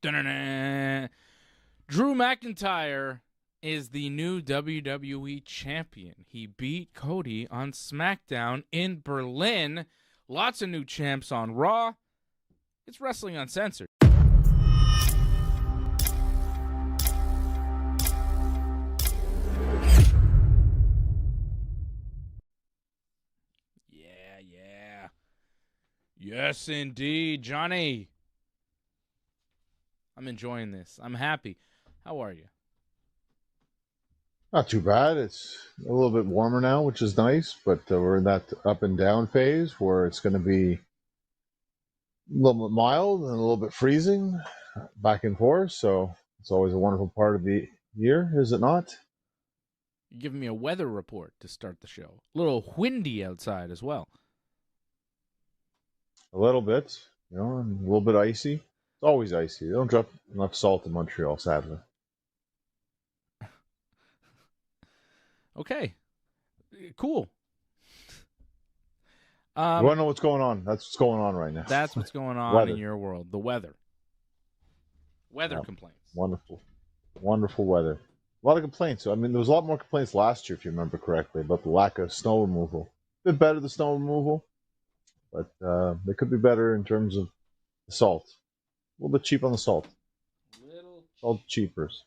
Dun-dun-dun. Drew McIntyre is the new WWE champion. He beat Cody on SmackDown in Berlin. Lots of new champs on Raw. It's Wrestling Uncensored. Yeah. Yes, indeed, Johnny. I'm enjoying this. I'm happy. How are you? Not too bad. It's a little bit warmer now, which is nice, but we're in that up and down phase where it's going to be a little bit mild and a little bit freezing back and forth. So it's always a wonderful part of the year, is it not? You're giving me a weather report to start the show. A little windy outside as well. A little bit, and a little bit icy. It's always icy. They don't drop enough salt in Montreal, sadly. Okay. Cool. You want to know what's going on? That's what's going on right now. That's what's going on in your world. The weather. Weather complaints. Wonderful. Wonderful weather. A lot of complaints. I mean, there was a lot more complaints last year, if you remember correctly, about the lack of snow removal. A bit better, the snow removal, but they could be better in terms of the salt. A little bit cheap on the salt. Salt cheapers.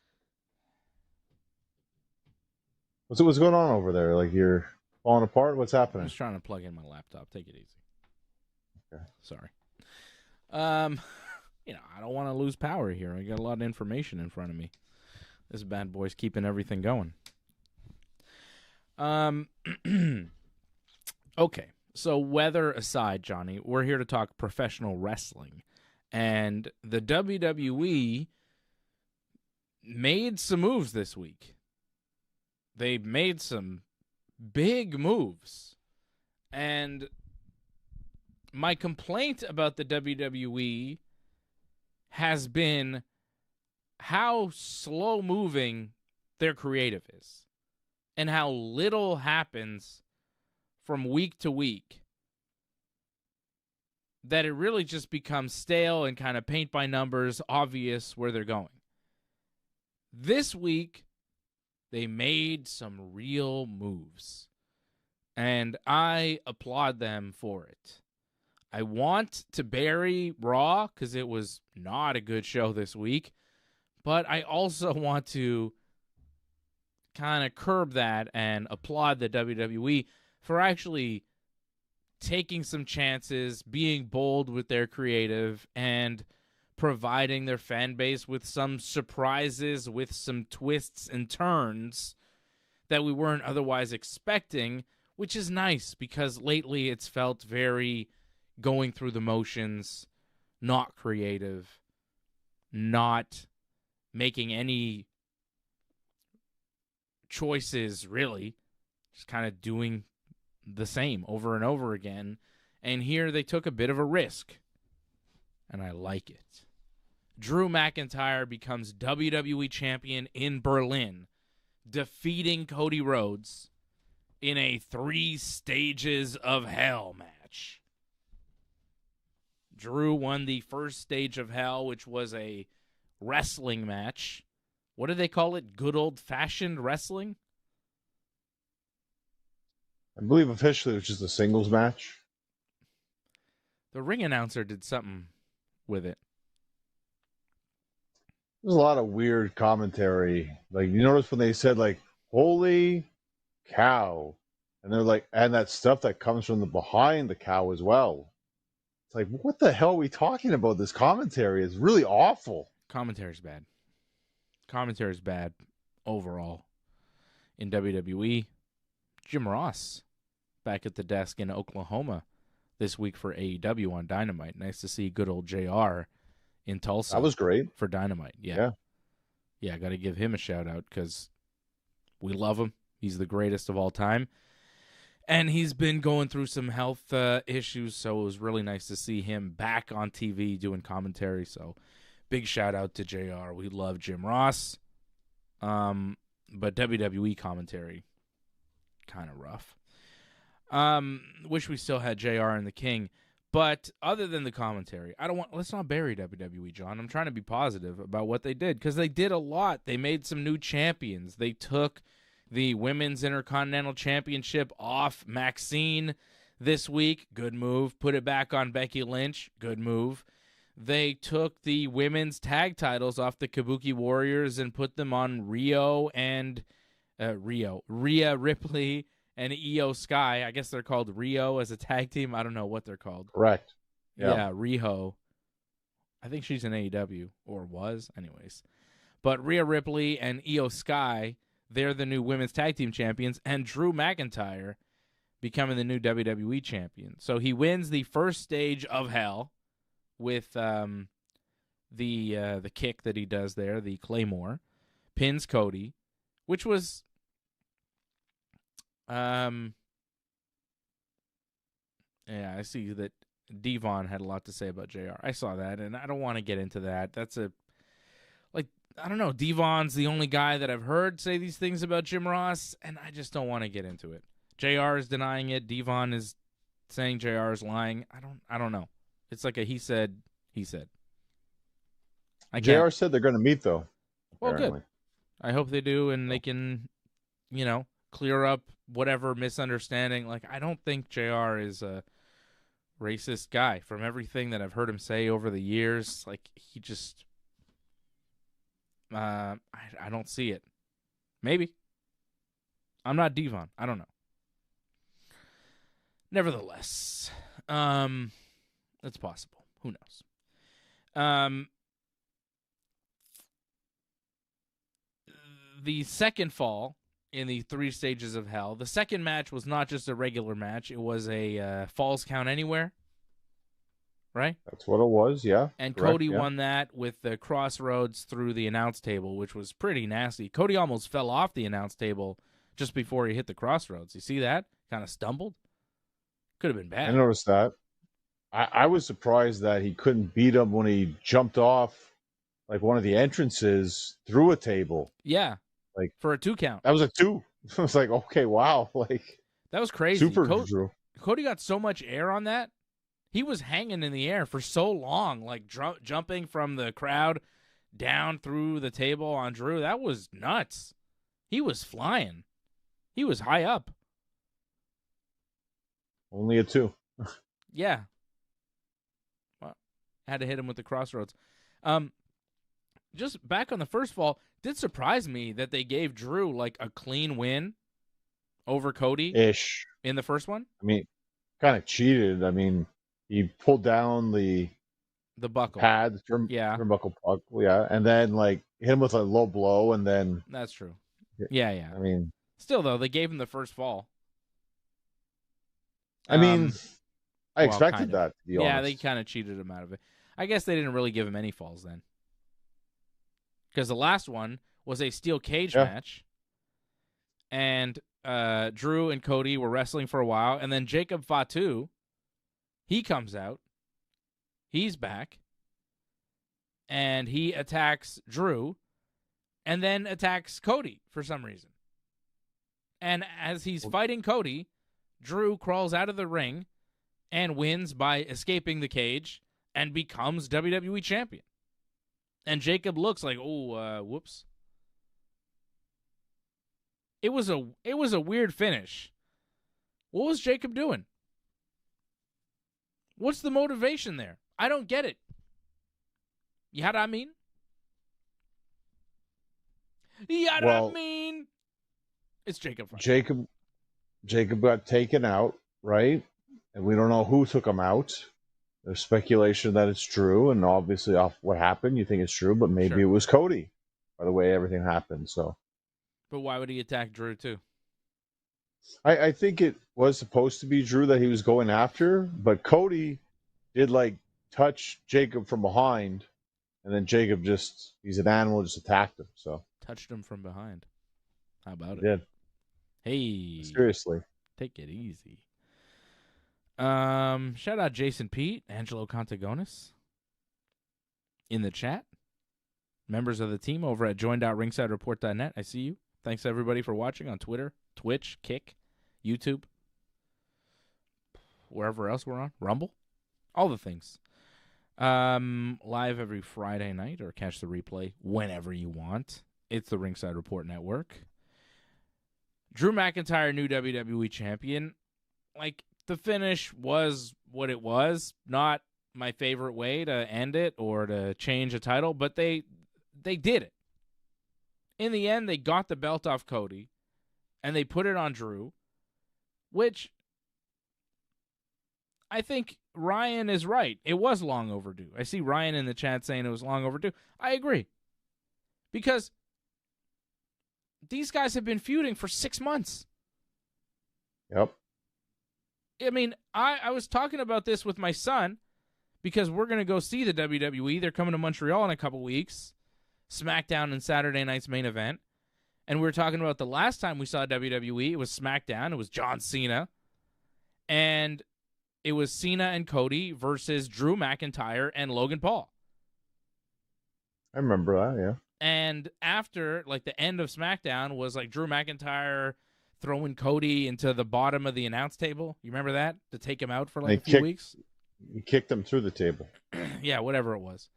What's going on over there? Like, you're falling apart? What's happening? I'm just trying to plug in my laptop. Take it easy. Okay. Sorry. I don't want to lose power here. I got a lot of information in front of me. This bad boy's keeping everything going. Okay. So weather aside, Johnny, we're here to talk professional wrestling. And the WWE made some moves this week. They made some big moves. And my complaint about the WWE has been how slow-moving their creative is and how little happens from week to week, that it really just becomes stale and kind of paint by numbers, obvious where they're going. This week, they made some real moves, and I applaud them for it. I want to bury Raw because it was not a good show this week, but I also want to kind of curb that and applaud the WWE for actually taking some chances, being bold with their creative, and providing their fan base with some surprises, with some twists and turns that we weren't otherwise expecting, which is nice because lately it's felt very going through the motions, not creative, not making any choices, really, just kind of doing the same over and over again. And here they took a bit of a risk, and I like it. Drew McIntyre becomes WWE champion in Berlin, defeating Cody Rhodes in a 3 stages of hell match. Drew won the first stage of hell, which was a wrestling match. What do they call it? Good old-fashioned wrestling? I believe officially it was just a singles match. The ring announcer did something with it. There's a lot of weird commentary. Like, you notice when they said, like, holy cow. And they're like, and that stuff that comes from the behind the cow as well. It's like, what the hell are we talking about? This commentary is really awful. Commentary's bad. Commentary's bad overall in WWE. Jim Ross back at the desk in Oklahoma this week for AEW on Dynamite. Nice to see good old JR in Tulsa. That was great. For Dynamite. Yeah, I got to give him a shout out because we love him. He's the greatest of all time. And he's been going through some health issues, so it was really nice to see him back on TV doing commentary. So big shout out to JR. We love Jim Ross. But WWE commentary, kind of rough. Wish we still had JR and the King. But other than the commentary, let's not bury WWE, John. I'm trying to be positive about what they did, because they did a lot. They made some new champions. They took the Women's Intercontinental Championship off Maxine this week. Good move. Put it back on Becky Lynch. Good move. They took the women's tag titles off the Kabuki Warriors and put them on Rhea, Ripley, and Io Sky. I guess they're called Rio as a tag team. I don't know what they're called. Correct. Yeah, Riho. I think she's in AEW, or was, anyways. But Rhea Ripley and Io Sky, they're the new women's tag team champions, and Drew McIntyre becoming the new WWE champion. So he wins the first stage of Hell with the kick that he does there, the Claymore, pins Cody, which was yeah, I see that Devon had a lot to say about JR. I saw that, and I don't want to get into that. That's I don't know. Devon's the only guy that I've heard say these things about Jim Ross, and I just don't want to get into it. JR is denying it. Devon is saying JR is lying. I don't know. It's like a he said. JR said they're going to meet, though. Apparently. Well, good. I hope they do, and they can, clear up whatever misunderstanding. Like, I don't think JR is a racist guy. From everything that I've heard him say over the years, like, he just, I don't see it. Maybe. I'm not Devon. I don't know. Nevertheless, it's possible. Who knows? The second fall in the 3 stages of Hell, the second match was not just a regular match. It was a Falls Count Anywhere, right? That's what it was, yeah. And correct, Cody won that with the crossroads through the announce table, which was pretty nasty. Cody almost fell off the announce table just before he hit the crossroads. You see that? Kind of stumbled. Could have been bad. I noticed that. I was surprised that he couldn't beat him when he jumped off like one of the entrances through a table. Yeah. Like for a 2 count. That was a 2. I was like, okay, wow. Like that was crazy. Super Drew. Cody got so much air on that. He was hanging in the air for so long, like jumping from the crowd down through the table on Drew. That was nuts. He was flying. He was high up. Only a 2. Yeah. Well, had to hit him with the crossroads. Just back on the first fall, did surprise me that they gave Drew like a clean win over Cody ish in the first one. I mean, kind of cheated. I mean, he pulled down the buckle pad, turnbuckle buckle, yeah, and then like hit him with a low blow, and then that's true. Yeah. I mean, still though, they gave him the first fall. I mean, I expected that. To be honest. Yeah, they kind of cheated him out of it. I guess they didn't really give him any falls then. Because the last one was a steel cage match, and Drew and Cody were wrestling for a while, and then JACOB FATU, he comes out, he's back, and he attacks Drew, and then attacks Cody for some reason. And as he's fighting Cody, Drew crawls out of the ring and wins by escaping the cage and becomes WWE champion. And JACOB looks like, whoops. It was a weird finish. What was JACOB doing? What's the motivation there? I don't get it. You know what I mean? It's JACOB. JACOB got taken out, right? And we don't know who took him out. There's speculation that it's Drew, and obviously off what happened, you think it's Drew, but maybe it was Cody, by the way everything happened. So, but why would he attack Drew too? I think it was supposed to be Drew that he was going after, but Cody did like touch JACOB from behind, and then JACOB he's an animal, just attacked him. So touched him from behind. How about it? Did. Hey, seriously, take it easy. Shout out Jason Pete, Angelo Contagonis in the chat. Members of the team over at join.ringsidereport.net. I see you. Thanks everybody for watching on Twitter, Twitch, Kick, YouTube, wherever else we're on. Rumble. All the things. Live every Friday night, or catch the replay whenever you want. It's the Ringside Report Network. Drew McIntyre, new WWE champion. Like, the finish was what it was. Not my favorite way to end it or to change a title, but they did it. In the end, they got the belt off Cody, and they put it on Drew, which I think Ryan is right. It was long overdue. I see Ryan in the chat saying it was long overdue. I agree. Because these guys have been feuding for 6 months. Yep. I mean, I was talking about this with my son because we're going to go see the WWE. They're coming to Montreal in a couple weeks. SmackDown and Saturday night's main event. And we were talking about the last time we saw WWE. It was SmackDown. It was John Cena. And it was Cena and Cody versus Drew McIntyre and Logan Paul. I remember that, yeah. And after, like, the end of SmackDown was, like, Drew McIntyre throwing Cody into the bottom of the announce table. You remember that? To take him out for, like, a few weeks? He kicked him through the table. Yeah, whatever it was.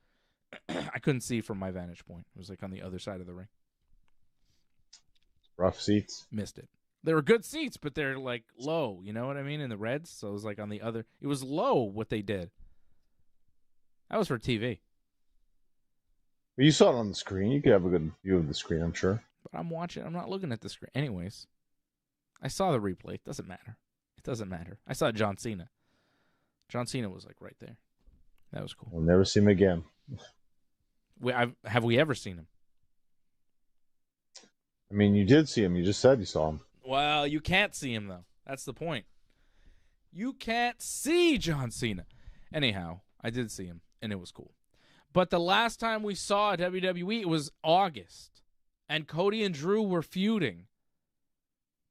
I couldn't see from my vantage point. It was, like, on the other side of the ring. Rough seats. Missed it. They were good seats, but they're, like, low. You know what I mean? In the Reds. So it was, like, on the other. It was low what they did. That was for TV. But you saw it on the screen. You could have a good view of the screen, I'm sure. But I'm watching. I'm not looking at the screen. Anyways, I saw the replay. It doesn't matter. It doesn't matter. I saw John Cena. John Cena was, like, right there. That was cool. We'll never see him again. Have we ever seen him? I mean, you did see him. You just said you saw him. Well, you can't see him, though. That's the point. You can't see John Cena. Anyhow, I did see him, and it was cool. But the last time we saw WWE, it was August, and Cody and Drew were feuding.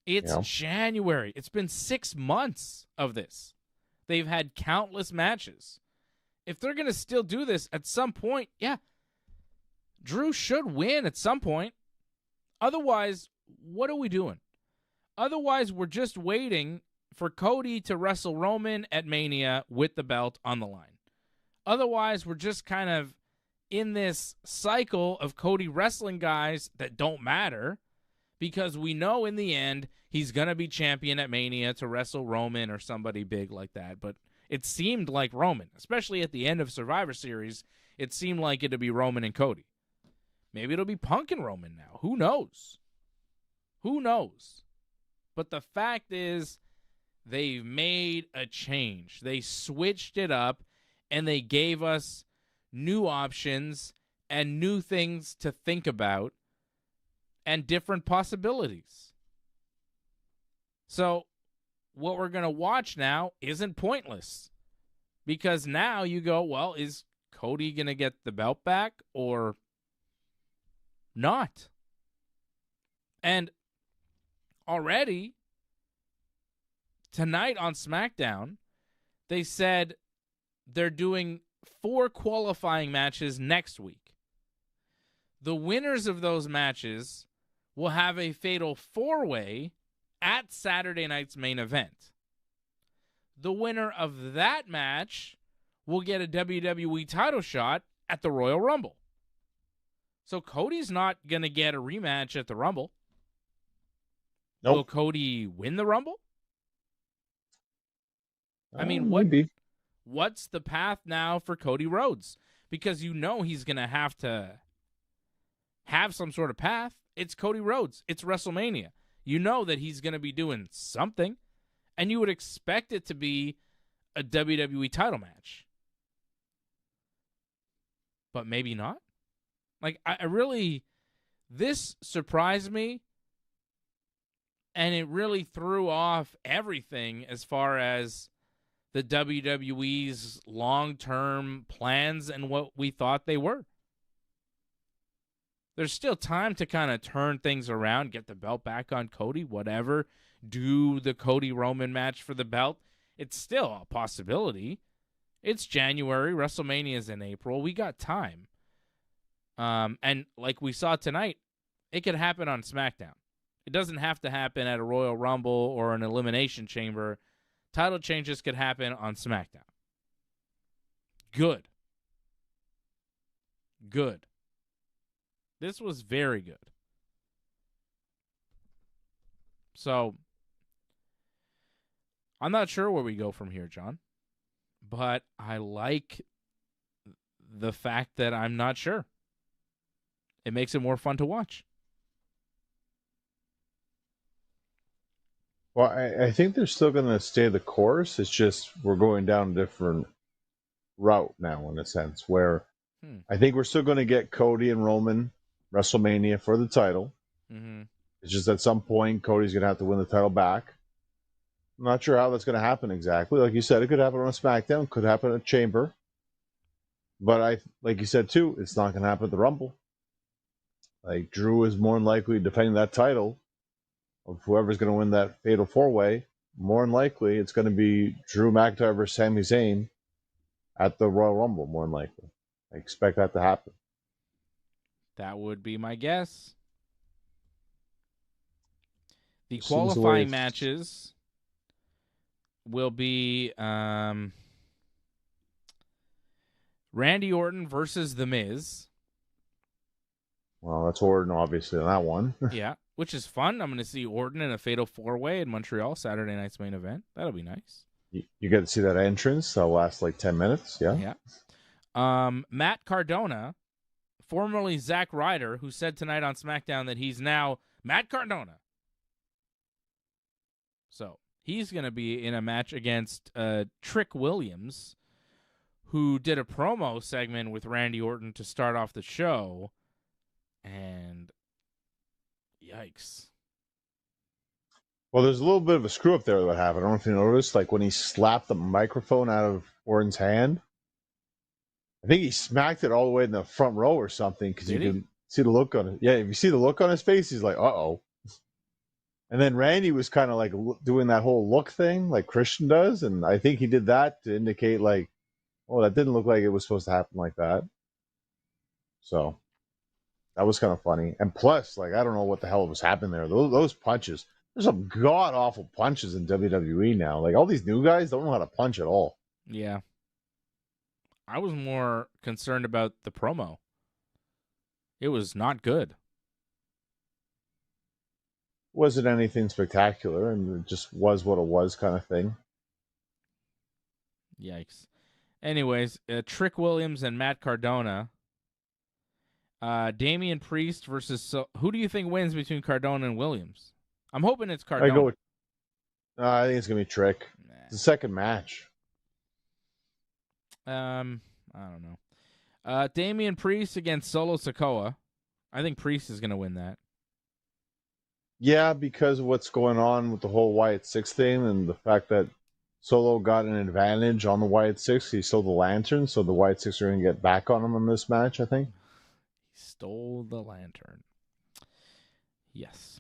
It's January. It's been 6 months of this. They've had countless matches. If they're going to still do this at some point, yeah, Drew should win at some point. Otherwise, what are we doing? Otherwise, we're just waiting for Cody to wrestle Roman at Mania with the belt on the line. Otherwise, we're just kind of in this cycle of Cody wrestling guys that don't matter because we know in the end he's going to be champion at Mania to wrestle Roman or somebody big like that. But it seemed like Roman, especially at the end of Survivor Series, it seemed like it'd be Roman and Cody. Maybe it'll be Punk and Roman now. Who knows? Who knows? But the fact is, they've made a change. They switched it up, and they gave us new options and new things to think about and different possibilities. So what we're going to watch now isn't pointless because now you go, well, is Cody going to get the belt back or not? And already tonight on SmackDown, they said they're doing 4 qualifying matches next week. The winners of those matches will have a fatal 4-way at Saturday night's main event. The winner of that match will get a WWE title shot at the Royal Rumble. So Cody's not going to get a rematch at the Rumble. Nope. Will Cody win the Rumble? I mean, what's the path now for Cody Rhodes? Because you know he's going to have some sort of path. It's Cody Rhodes. It's WrestleMania. You know that he's going to be doing something, and you would expect it to be a WWE title match. But maybe not. Like, I really, this surprised me, and it really threw off everything as far as the WWE's long-term plans and what we thought they were. There's still time to kind of turn things around, get the belt back on Cody, whatever, do the Cody Roman match for the belt. It's still a possibility. It's January. WrestleMania is in April. We got time. And like we saw tonight, it could happen on SmackDown. It doesn't have to happen at a Royal Rumble or an Elimination Chamber. Title changes could happen on SmackDown. good. Good. This was very good. So, I'm not sure where we go from here, John. But I like the fact that I'm not sure. It makes it more fun to watch. Well, I think they're still going to stay the course. It's just we're going down a different route now, in a sense, where I think we're still going to get Cody and Roman WrestleMania for the title. Mm-hmm. It's just at some point, Cody's going to have to win the title back. I'm not sure how that's going to happen exactly. Like you said, it could happen on SmackDown, could happen at Chamber. But like you said too, it's not going to happen at the Rumble. Like Drew is more than likely defending that title of whoever's going to win that Fatal 4-Way. More than likely, it's going to be Drew McIntyre versus Sami Zayn at the Royal Rumble. More than likely, I expect that to happen. That would be my guess. The qualifying matches will be Randy Orton versus The Miz. Well, that's Orton, obviously, on that one. Yeah, which is fun. I'm going to see Orton in a Fatal 4-Way in Montreal, Saturday night's main event. That'll be nice. You get to see that entrance. That'll last like 10 minutes, yeah? Yeah. Matt Cardona, formerly Zack Ryder, who said tonight on SmackDown that he's now Matt Cardona. So he's going to be in a match against Trick Williams, who did a promo segment with Randy Orton to start off the show. And yikes. Well, there's a little bit of a screw up there that happened. I don't know if you noticed, like when he slapped the microphone out of Orton's hand. I think he smacked it all the way in the front row or something because you can see the look on it. Yeah, if you see the look on his face, he's like, uh-oh. And then Randy was kind of like doing that whole look thing like Christian does. And I think he did that to indicate like, oh, that didn't look like it was supposed to happen like that. So that was kind of funny. And plus, like, I don't know what the hell was happening there. Those punches, there's some god-awful punches in WWE now. Like, all these new guys don't know how to punch at all. Yeah. I was more concerned about the promo. It was not good. Wasn't anything spectacular, and it just was what it was kind of thing. Yikes. Anyways, Trick Williams and Matt Cardona. Damian Priest versus... who do you think wins between Cardona and Williams? I'm hoping it's Cardona. I think it's going to be Trick. Nah. It's the second match. I don't know. Damian Priest against Solo Sikoa. I think Priest is going to win that. Yeah, because of what's going on with the whole Wyatt 6 thing and the fact that Solo got an advantage on the Wyatt 6. He stole the lantern, so the Wyatt 6 are going to get back on him in this match, I think. He stole the lantern. Yes.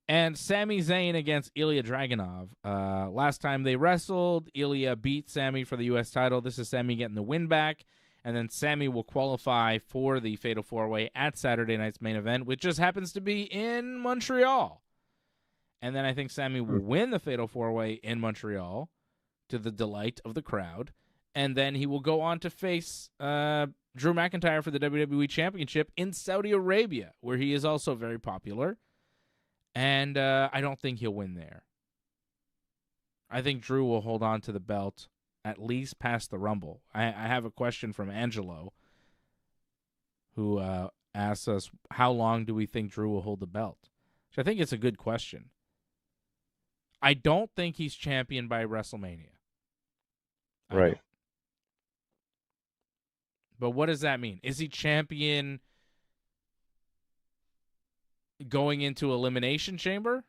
And Sami Zayn against Ilya Dragunov. Last time they wrestled, Ilya beat Sami for the U.S. title. This is Sami getting the win back. And then Sami will qualify for the Fatal 4-Way at Saturday night's main event, which just happens to be in Montreal. And then I think Sami will win the Fatal 4-Way in Montreal to the delight of the crowd. And then he will go on to face Drew McIntyre for the WWE Championship in Saudi Arabia, where he is also very popular. And I don't think he'll win there. I think Drew will hold on to the belt at least past the Rumble. I have a question from Angelo, who asks us, how long do we think Drew will hold the belt? Which I think it's a good question. I don't think he's champion by WrestleMania. Right. But what does that mean? Is he champion going into Elimination Chamber?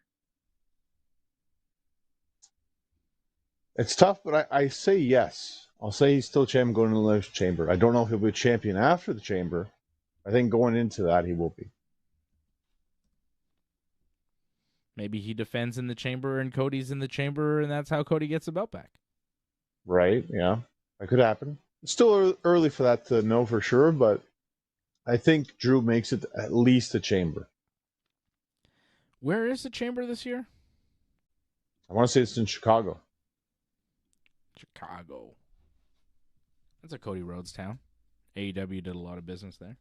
It's tough, but I say yes. I'll say he's still champion going into the Elimination Chamber. I don't know if he'll be champion after the Chamber. I think going into that, he will be. Maybe he defends in the Chamber and Cody's in the Chamber, and that's how Cody gets the belt back. Right, yeah. That could happen. It's still early for that to know for sure, but I think Drew makes it at least a Chamber. Where is the Chamber this year? I want to say it's in Chicago. Chicago. That's a Cody Rhodes town. AEW did a lot of business there.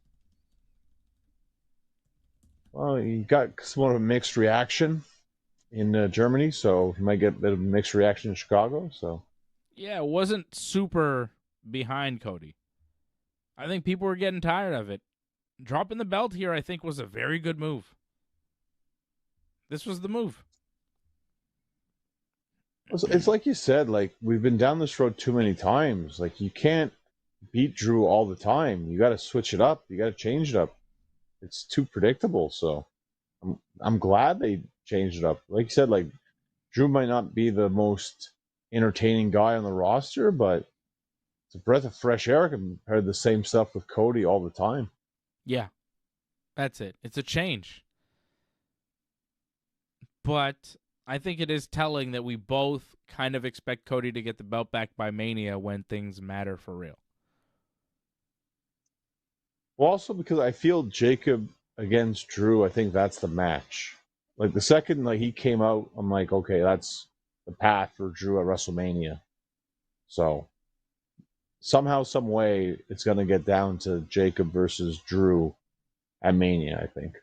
Well, you got somewhat of a mixed reaction in Germany, so you might get a bit of a mixed reaction in Chicago. So Yeah, it wasn't super behind Cody. I think people were getting tired of it. Dropping the belt here, I think, was a very good move. This was the move. it's like you said, like we've been down this road too many times. Like you can't beat Drew all the time. You got to switch it up. You got to change it up. It's too predictable. So I'm glad they changed it up. Like you said, like Drew might not be the most entertaining guy on the roster, but it's a breath of fresh air compared to the same stuff with Cody all the time. Yeah, that's it. It's a change. But I think it is telling that we both kind of expect Cody to get the belt back by Mania when things matter for real. Well, also because I feel Jacob against Drew, I think that's the match. Like the second like he came out, I'm like, okay, that's the path for Drew at WrestleMania. So somehow, some way, it's gonna get down to Jacob versus Drew at Mania, I think.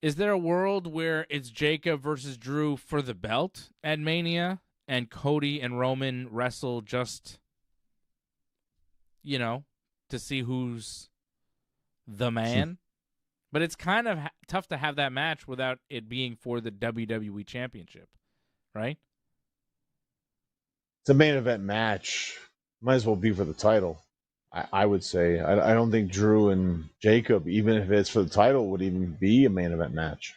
Is there a world where it's Jacob versus Drew for the belt at Mania and Cody and Roman wrestle just, to see who's the man? But it's kind of tough to have that match without it being for the WWE Championship, right? It's a main event match. Might as well be for the title. I would say. I don't think Drew and Jacob, even if it's for the title, would even be a main event match.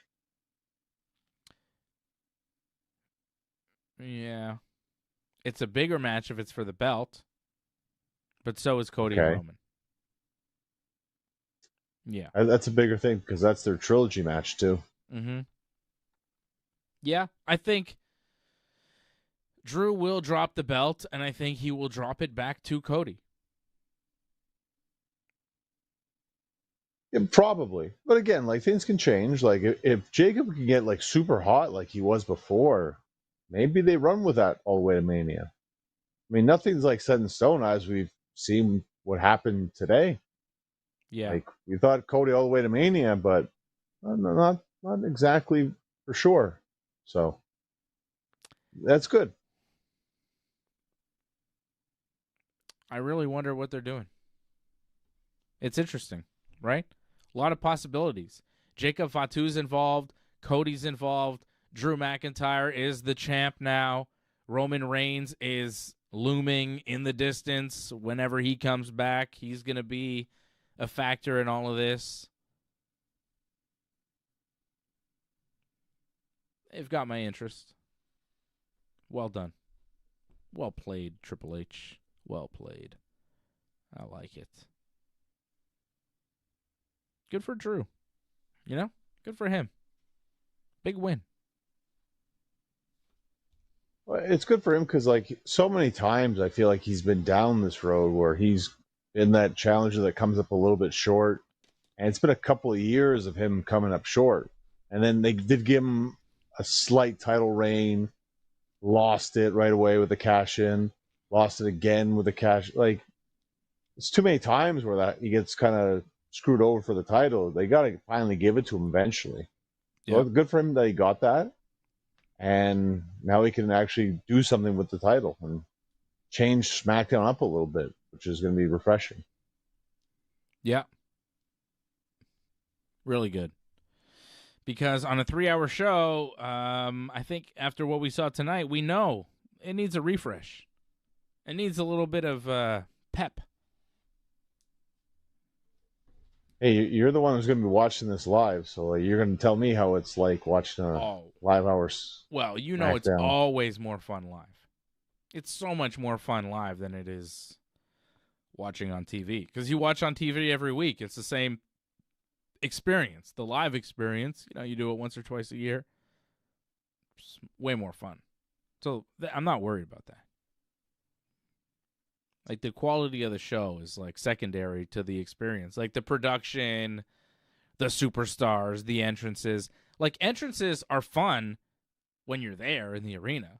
Yeah. It's a bigger match if it's for the belt. But so is Cody and Roman. Yeah. That's a bigger thing because that's their trilogy match too. Mm-hmm. Yeah, I think Drew will drop the belt, and I think he will drop it back to Cody. Yeah, probably. But again, like things can change. Like if Jacob can get like super hot like he was before, maybe they run with that all the way to Mania. I mean, nothing's like set in stone as we've seen what happened today. Yeah. Like we thought Cody all the way to Mania, but not exactly for sure. So that's good. I really wonder what they're doing. It's interesting, right? A lot of possibilities. JACOB FATU's involved. Cody's involved. Drew McIntyre is the champ now. Roman Reigns is looming in the distance. Whenever he comes back, he's going to be a factor in all of this. They've got my interest. Well done. Well played, Triple H. Well played. I like it. Good for Drew. Good for him. Big win. Well, it's good for him because, like, so many times I feel like he's been down this road where he's been that challenger that comes up a little bit short. And it's been a couple of years of him coming up short. And then they did give him a slight title reign, lost it right away with the cash in, lost it again with the cash. Like, it's too many times where that he gets kind of screwed over for the title. They got to finally give it to him eventually. Yeah. So good for him that he got that. And now he can actually do something with the title and change SmackDown up a little bit, which is going to be refreshing. Yeah. Really good. Because on a 3-hour show, I think after what we saw tonight, we know it needs a refresh. It needs a little bit of pep. Hey, you're the one who's going to be watching this live, so you're going to tell me how it's like watching a live hours. Well, it's always more fun live. It's so much more fun live than it is watching on TV. Because you watch on TV every week. It's the same experience. The live experience, you do it once or twice a year. It's way more fun. So I'm not worried about that. Like, the quality of the show is, like, secondary to the experience. Like, the production, the superstars, the entrances. Like, entrances are fun when you're there in the arena.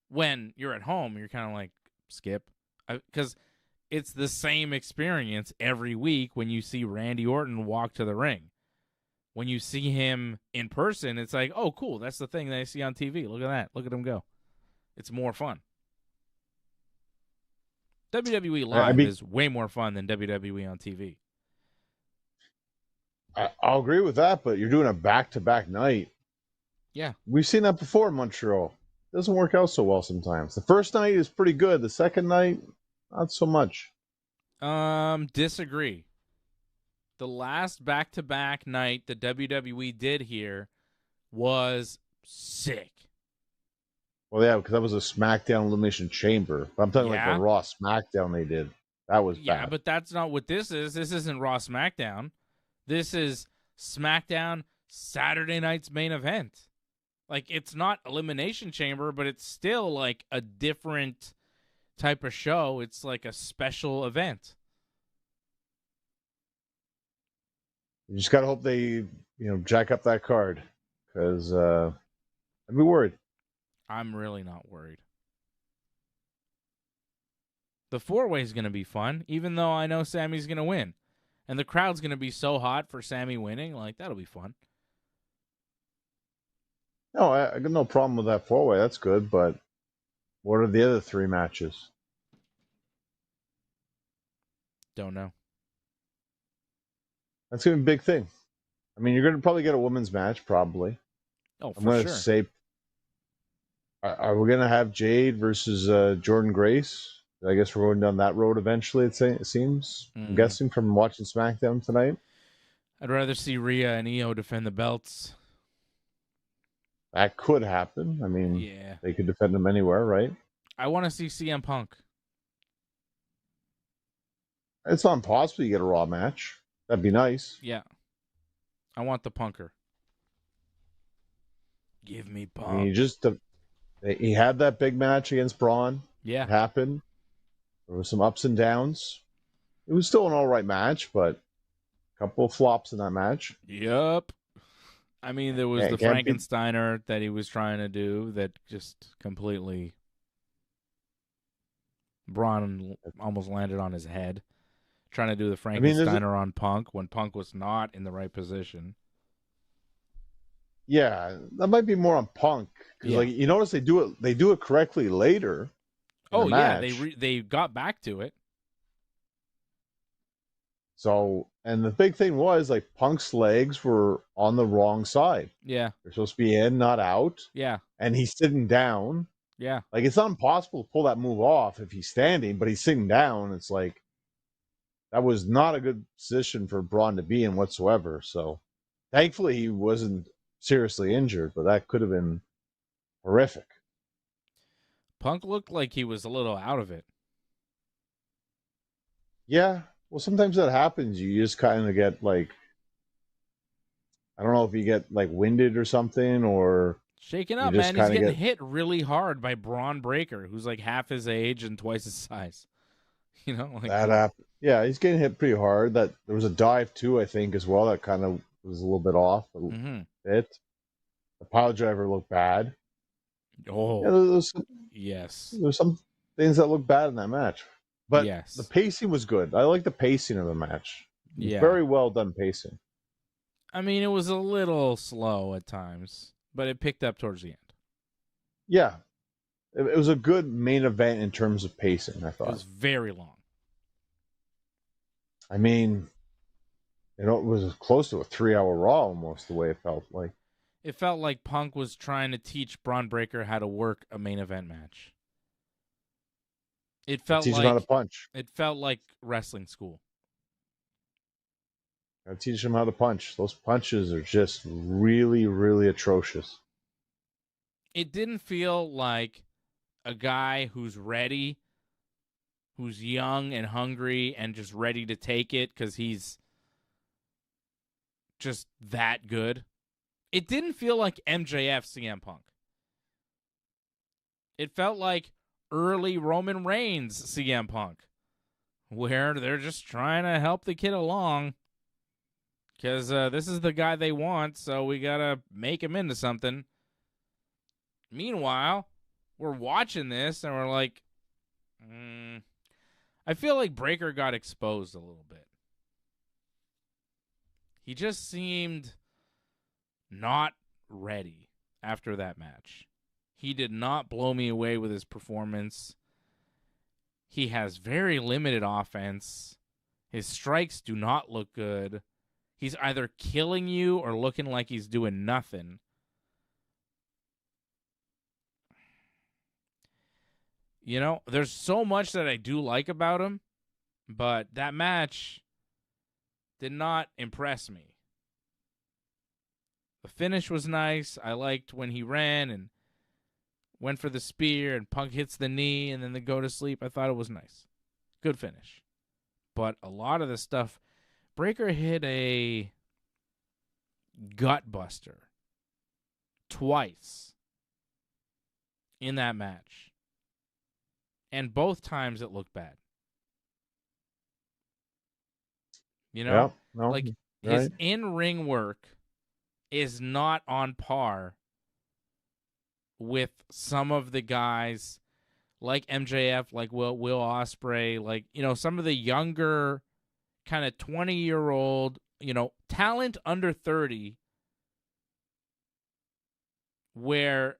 When you're at home, you're kind of like, skip. Because it's the same experience every week when you see Randy Orton walk to the ring. When you see him in person, it's like, oh, cool. That's the thing that I see on TV. Look at that. Look at him go. It's more fun. WWE Live is way more fun than WWE on TV. I'll agree with that, but you're doing a back-to-back night. Yeah. We've seen that before in Montreal. It doesn't work out so well sometimes. The first night is pretty good. The second night, not so much. Disagree. The last back-to-back night the WWE did here was sick. Well, yeah, because that was a SmackDown Elimination Chamber. I'm talking like the Raw SmackDown they did. That was bad. Yeah, but that's not what this is. This isn't Raw SmackDown. This is SmackDown Saturday night's main event. Like, it's not Elimination Chamber, but it's still like a different type of show. It's like a special event. You just got to hope they, jack up that card. Because I'd be worried. I'm really not worried. The four-way is going to be fun, even though I know Sammy's going to win. And the crowd's going to be so hot for Sammy winning. Like, that'll be fun. No, I got no problem with that four-way. That's good, but what are the other three matches? Don't know. That's going to be a big thing. I mean, you're going to probably get a women's match, probably. Oh, for I'm going to sure. say, are we going to have Jade versus Jordan Grace? I guess we're going down that road eventually, it seems. I'm guessing from watching SmackDown tonight. I'd rather see Rhea and Io defend the belts. That could happen. I mean, they could defend them anywhere, right? I want to see CM Punk. It's not impossible you get a Raw match. That'd be nice. Yeah. I want the Punker. Give me Punk. I mean, he had that big match against Braun. Yeah. It happened. There were some ups and downs. It was still an all right match, but a couple of flops in that match. Yep. I mean, there was the Frankensteiner that he was trying to do that just completely... Braun almost landed on his head. Trying to do the Frankensteiner on Punk when Punk was not in the right position. Yeah, that might be more on Punk. Because like, you notice they do it correctly later. Oh, yeah, they got back to it. So, and the big thing was, like, Punk's legs were on the wrong side. Yeah. They're supposed to be in, not out. Yeah. And he's sitting down. Yeah. Like, it's not impossible to pull that move off if he's standing, but he's sitting down. It's like, that was not a good position for Braun to be in whatsoever. So, thankfully, he wasn't seriously injured, but that could have been horrific. Punk looked like he was a little out of it. Yeah. Well, sometimes that happens. You just kind of get, like, I don't know if you get, like, winded or something, or... Shaken up, man. He's getting hit really hard by Bron Breakker, who's like half his age and twice his size. You know? Like that happened. Yeah, he's getting hit pretty hard. There was a dive, too, I think, as well, that kind of was a little bit off. A bit. The pile driver looked bad. Oh, yeah, there's some things that look bad in that match. But the pacing was good. I like the pacing of the match. Yeah. Very well done pacing. I mean, it was a little slow at times, but it picked up towards the end. Yeah. It was a good main event in terms of pacing, I thought. It was very long. I mean, it was close to a 3-hour Raw almost, the way it felt like. It felt like Punk was trying to teach Bron Breakker how to work a main event match. It felt teach him how to punch. It felt like wrestling school. Gotta teach him how to punch. Those punches are just really, really atrocious. It didn't feel like a guy who's ready, who's young and hungry and just ready to take it because he's just that good. It didn't feel like MJF CM Punk. It felt like early Roman Reigns CM Punk, where they're just trying to help the kid along because this is the guy they want, so we got to make him into something. Meanwhile, we're watching this and we're like, I feel like Breakker got exposed a little bit. He just seemed not ready after that match. He did not blow me away with his performance. He has very limited offense. His strikes do not look good. He's either killing you or looking like he's doing nothing. You know, there's so much that I do like about him, but that match did not impress me. The finish was nice. I liked when he ran and went for the spear and Punk hits the knee and then they go to sleep. I thought it was nice. Good finish. But a lot of the stuff, Breakker hit a gut buster twice in that match. And both times it looked bad. You know, like his in-ring work is not on par with some of the guys like MJF, like Will Ospreay, like, you know, some of the younger kind of 20-year-old, you know, talent under 30 where,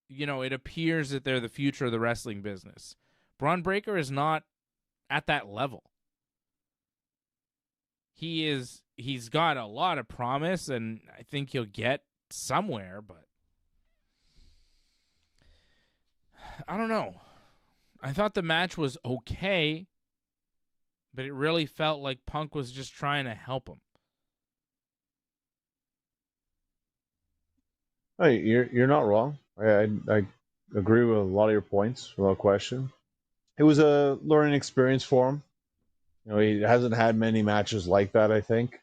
you know, it appears that they're the future of the wrestling business. Bron Breakker is not at that level. He's got a lot of promise, and I think he'll get somewhere, but I don't know. I thought the match was okay, but it really felt like Punk was just trying to help him. Hey, you're not wrong. I agree with a lot of your points, without question. It was a learning experience for him. You know, he hasn't had many matches like that, I think,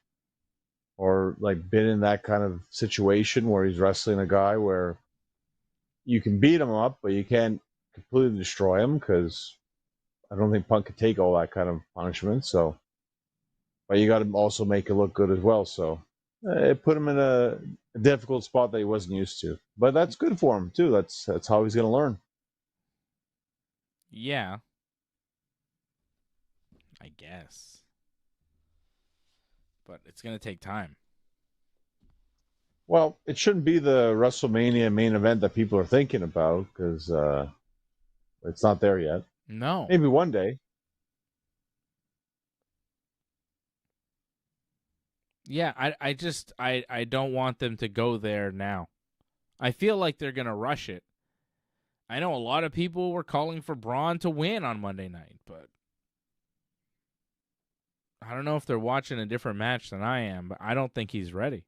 or like been in that kind of situation where he's wrestling a guy where you can beat him up, but you can't completely destroy him because I don't think Punk could take all that kind of punishment. So, but you got to also make it look good as well. So it put him in a difficult spot that he wasn't used to. But that's good for him too. That's how he's going to learn. Yeah. I guess. But it's going to take time. Well, it shouldn't be the WrestleMania main event that people are thinking about because it's not there yet. No. Maybe one day. Yeah, I don't want them to go there now. I feel like they're going to rush it. I know a lot of people were calling for Braun to win on Monday night, but I don't know if they're watching a different match than I am, but I don't think he's ready.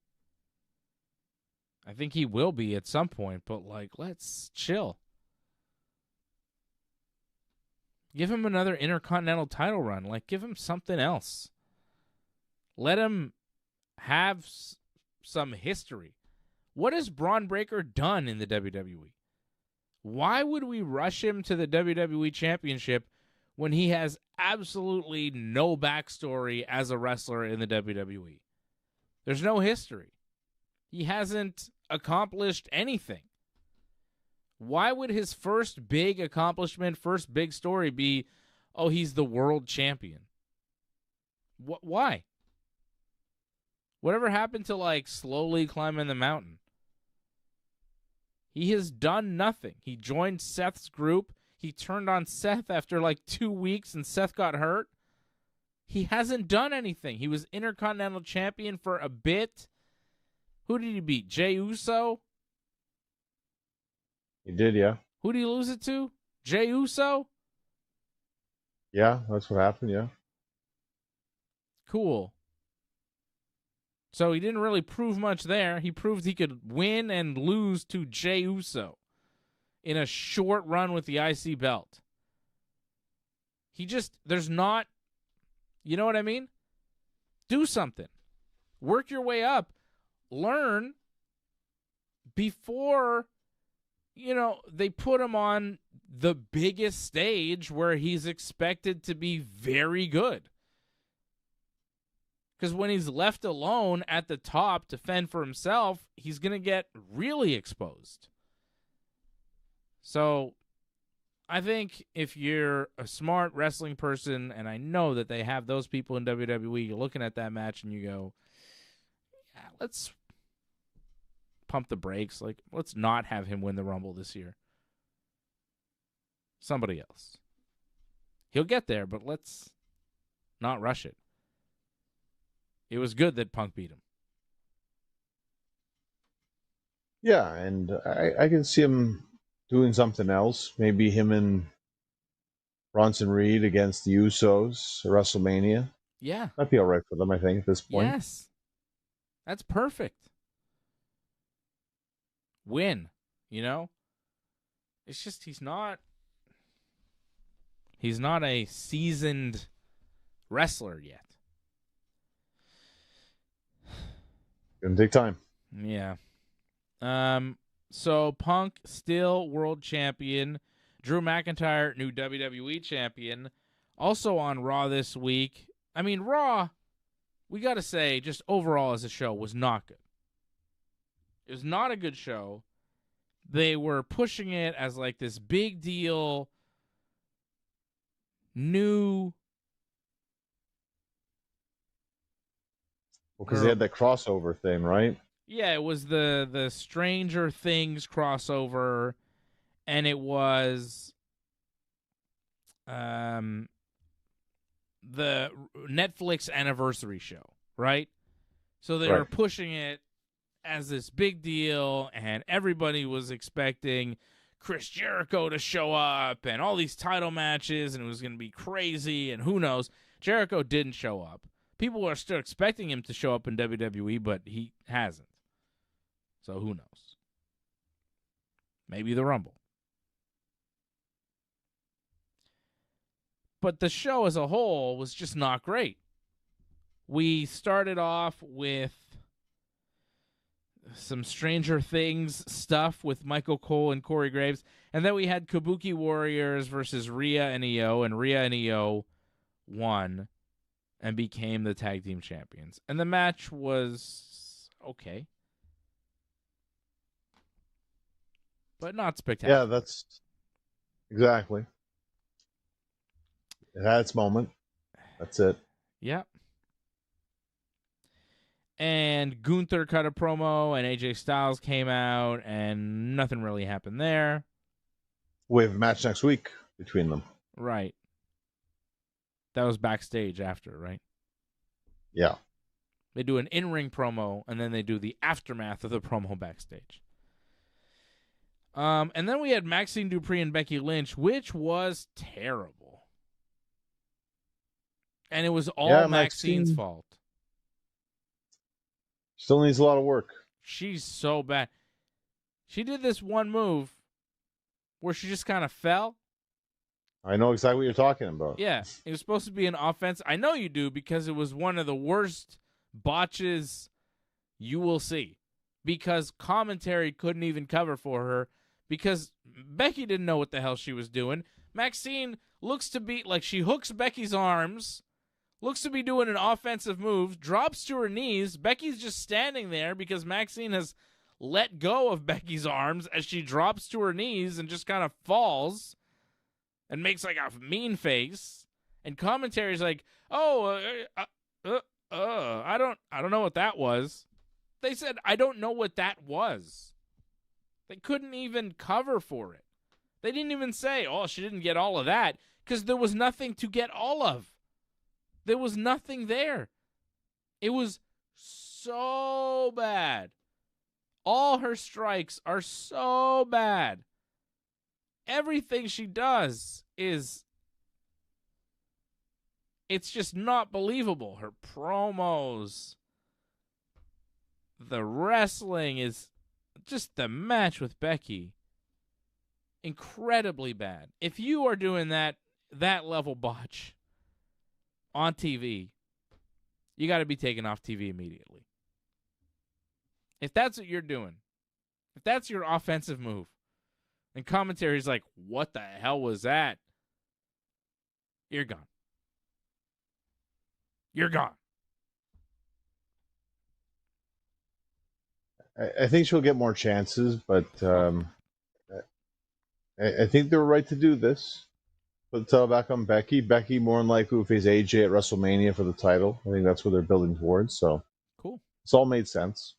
I think he will be at some point, but, like, let's chill. Give him another Intercontinental title run. Like, give him something else. Let him have some history. What has Bron Breakker done in the WWE? Why would we rush him to the WWE Championship when he has absolutely no backstory as a wrestler in the WWE? There's no history. He hasn't accomplished anything. Why would his first big accomplishment, first big story be, oh, he's the world champion? Why? Whatever happened to, like, slowly climbing the mountain? He has done nothing. He joined Seth's group. He turned on Seth after like 2 weeks and Seth got hurt. He hasn't done anything. He was Intercontinental Champion for a bit. Who did he beat? Jey Uso? He did, yeah. Who did he lose it to? Jey Uso? Yeah, that's what happened, yeah. Cool. So he didn't really prove much there. He proved he could win and lose to Jey Uso in a short run with the IC belt. There's not, you know what I mean? Do something. Work your way up. Learn before, you know, they put him on the biggest stage where he's expected to be very good. Because when he's left alone at the top to fend for himself, he's going to get really exposed. So I think if you're a smart wrestling person, and I know that they have those people in WWE, you're looking at that match and you go, yeah, let's pump the brakes. Like, let's not have him win the Rumble this year. Somebody else. He'll get there, but let's not rush it. It was good that Punk beat him. Yeah, and I can see him doing something else. Maybe him and Bronson Reed against the Usos at WrestleMania. Yeah. That'd be all right for them, I think, at this point. Yes. That's perfect. Win, you know? It's just he's not a seasoned wrestler yet. Gonna take time. Yeah. So Punk still world champion. Drew McIntyre, new WWE champion. Also on Raw this week. I mean, Raw, we got to say, just overall as a show, was not good. It was not a good show. They were pushing it as like this big deal, new. Well, because they had that crossover thing, right? Yeah, it was the Stranger Things crossover, and it was the Netflix anniversary show, right? So they were pushing it as this big deal, and everybody was expecting Chris Jericho to show up and all these title matches, and it was going to be crazy, and who knows. Jericho didn't show up. People are still expecting him to show up in WWE, but he hasn't. So who knows? Maybe the Rumble. But the show as a whole was just not great. We started off with some Stranger Things stuff with Michael Cole and Corey Graves, and then we had Kabuki Warriors versus Rhea and Io, and Rhea and Io won and became the tag team champions. And the match was okay, but not spectacular. Yeah, that's exactly. It had its moment. That's it. Yeah. And Gunther cut a promo, and AJ Styles came out, and nothing really happened there. We have a match next week between them. Right. That was backstage after, right? Yeah. They do an in-ring promo, and then they do the aftermath of the promo backstage. And then we had Maxine Dupri and Becky Lynch, which was terrible. And it was all Maxine's fault. Still needs a lot of work. She's so bad. She did this one move where she just kind of fell. I know exactly what you're talking about. Yeah, it was supposed to be an offense. I know you do, because it was one of the worst botches you will see. Because commentary couldn't even cover for her, because Becky didn't know what the hell she was doing. Maxine looks to be like she hooks Becky's arms, looks to be doing an offensive move, drops to her knees. Becky's just standing there because Maxine has let go of Becky's arms as she drops to her knees and just kind of falls and makes like a mean face. And commentary's like, I don't know what that was. They said, I don't know what that was. They couldn't even cover for it. They didn't even say, oh, she didn't get all of that, because there was nothing to get all of. There was nothing there. It was so bad. All her strikes are so bad. Everything she does it's just not believable. Her promos, the wrestling is just the match with Becky. Incredibly bad. If you are doing that level botch on TV, you got to be taken off TV immediately. If that's what you're doing, if that's your offensive move, and commentary's like, what the hell was that? You're gone. You're gone. I think she'll get more chances, but I think they were right to do this. Put the title back on Becky. Becky more than likely will face AJ at WrestleMania for the title. I think that's what they're building towards. So Cool. it's all made sense.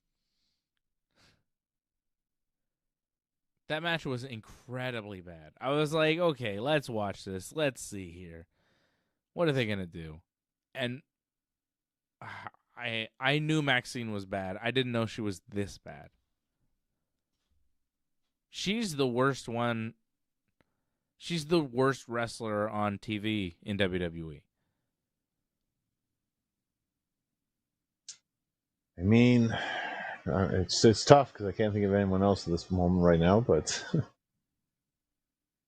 That match was incredibly bad. I was like, okay, let's watch this. Let's see here. What are they going to do? And I knew Maxine was bad. I didn't know she was this bad. She's the worst one. She's the worst wrestler on TV in WWE. I mean, it's tough because I can't think of anyone else at this moment right now. But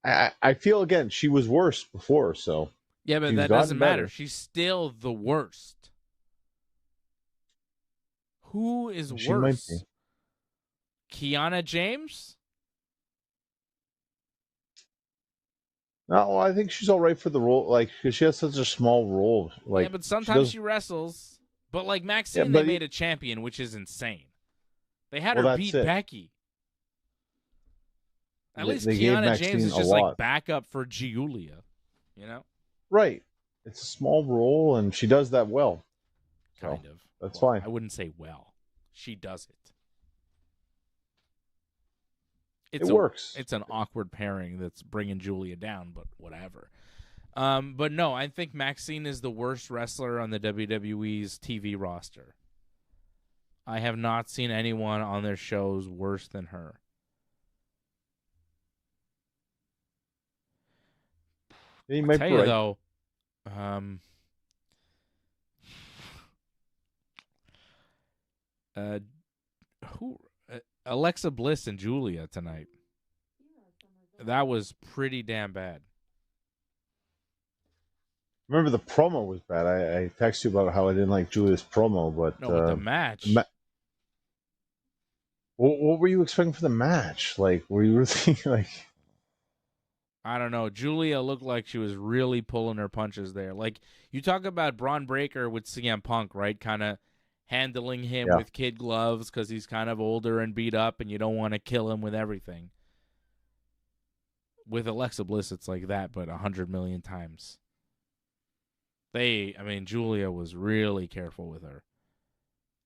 I feel again she was worse before, so yeah, but that doesn't matter. She's still the worst. Who is she worse? Might be. Kiana James? No, I think she's all right for the role. Like, because she has such a small role. Like, yeah, but sometimes she wrestles. But like Maxine, they made a champion, which is insane. They had her beat Becky. At least Kiana James is just like backup for Giulia, you know? Right. It's a small role, and she does that well. Kind of. That's fine. I wouldn't say well. She does it. It works. It's an awkward pairing that's bringing Giulia down, but whatever. But no, I think Maxine is the worst wrestler on the WWE's TV roster. I have not seen anyone on their shows worse than her. You might tell be you right. though, Alexa Bliss and Giulia tonight. That was pretty damn bad. Remember the promo was bad. I texted you about how I didn't like Giulia's promo, but no, the match. What were you expecting for the match? Like, were you really like? I don't know. Giulia looked like she was really pulling her punches there. Like, you talk about Bron Breakker with CM Punk, right? Kind of handling him with kid gloves because he's kind of older and beat up, and you don't want to kill him with everything. With Alexa Bliss, it's like that, but 100 million times. Giulia was really careful with her.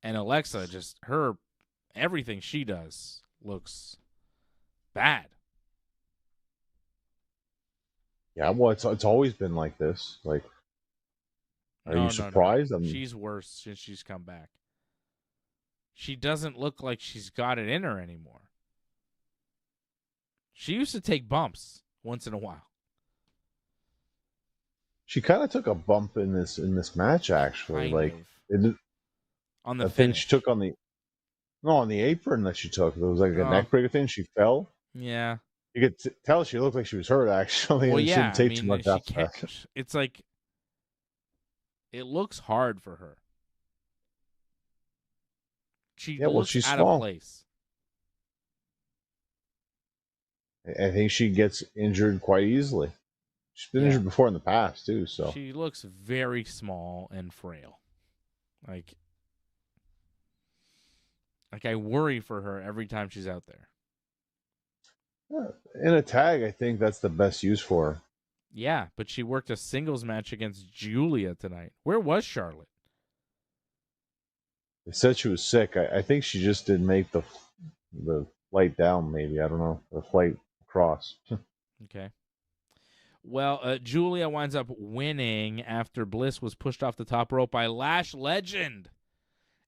And Alexa, just everything she does looks bad. Yeah, well, it's always been like this. Like, are you surprised? No. She's worse since she's come back. She doesn't look like she's got it in her anymore. She used to take bumps once in a while. She kind of took a bump in this match, actually. On the thing she took on the apron that she took. There was like a neck breaker thing. She fell. Yeah. You could tell she looked like she was hurt, actually. Well, and yeah. She didn't take too much after that. It's like, it looks hard for her. She looks she's out small. of place. I think she gets injured quite easily. She's been injured before in the past, too. So she looks very small and frail. Like I worry for her every time she's out there. In a tag, I think that's the best use for her. Yeah, but she worked a singles match against Giulia tonight. Where was Charlotte? They said she was sick. I think she just didn't make the flight down, maybe. I don't know. The flight across. Okay. Well, Giulia winds up winning after Bliss was pushed off the top rope by Lash Legend.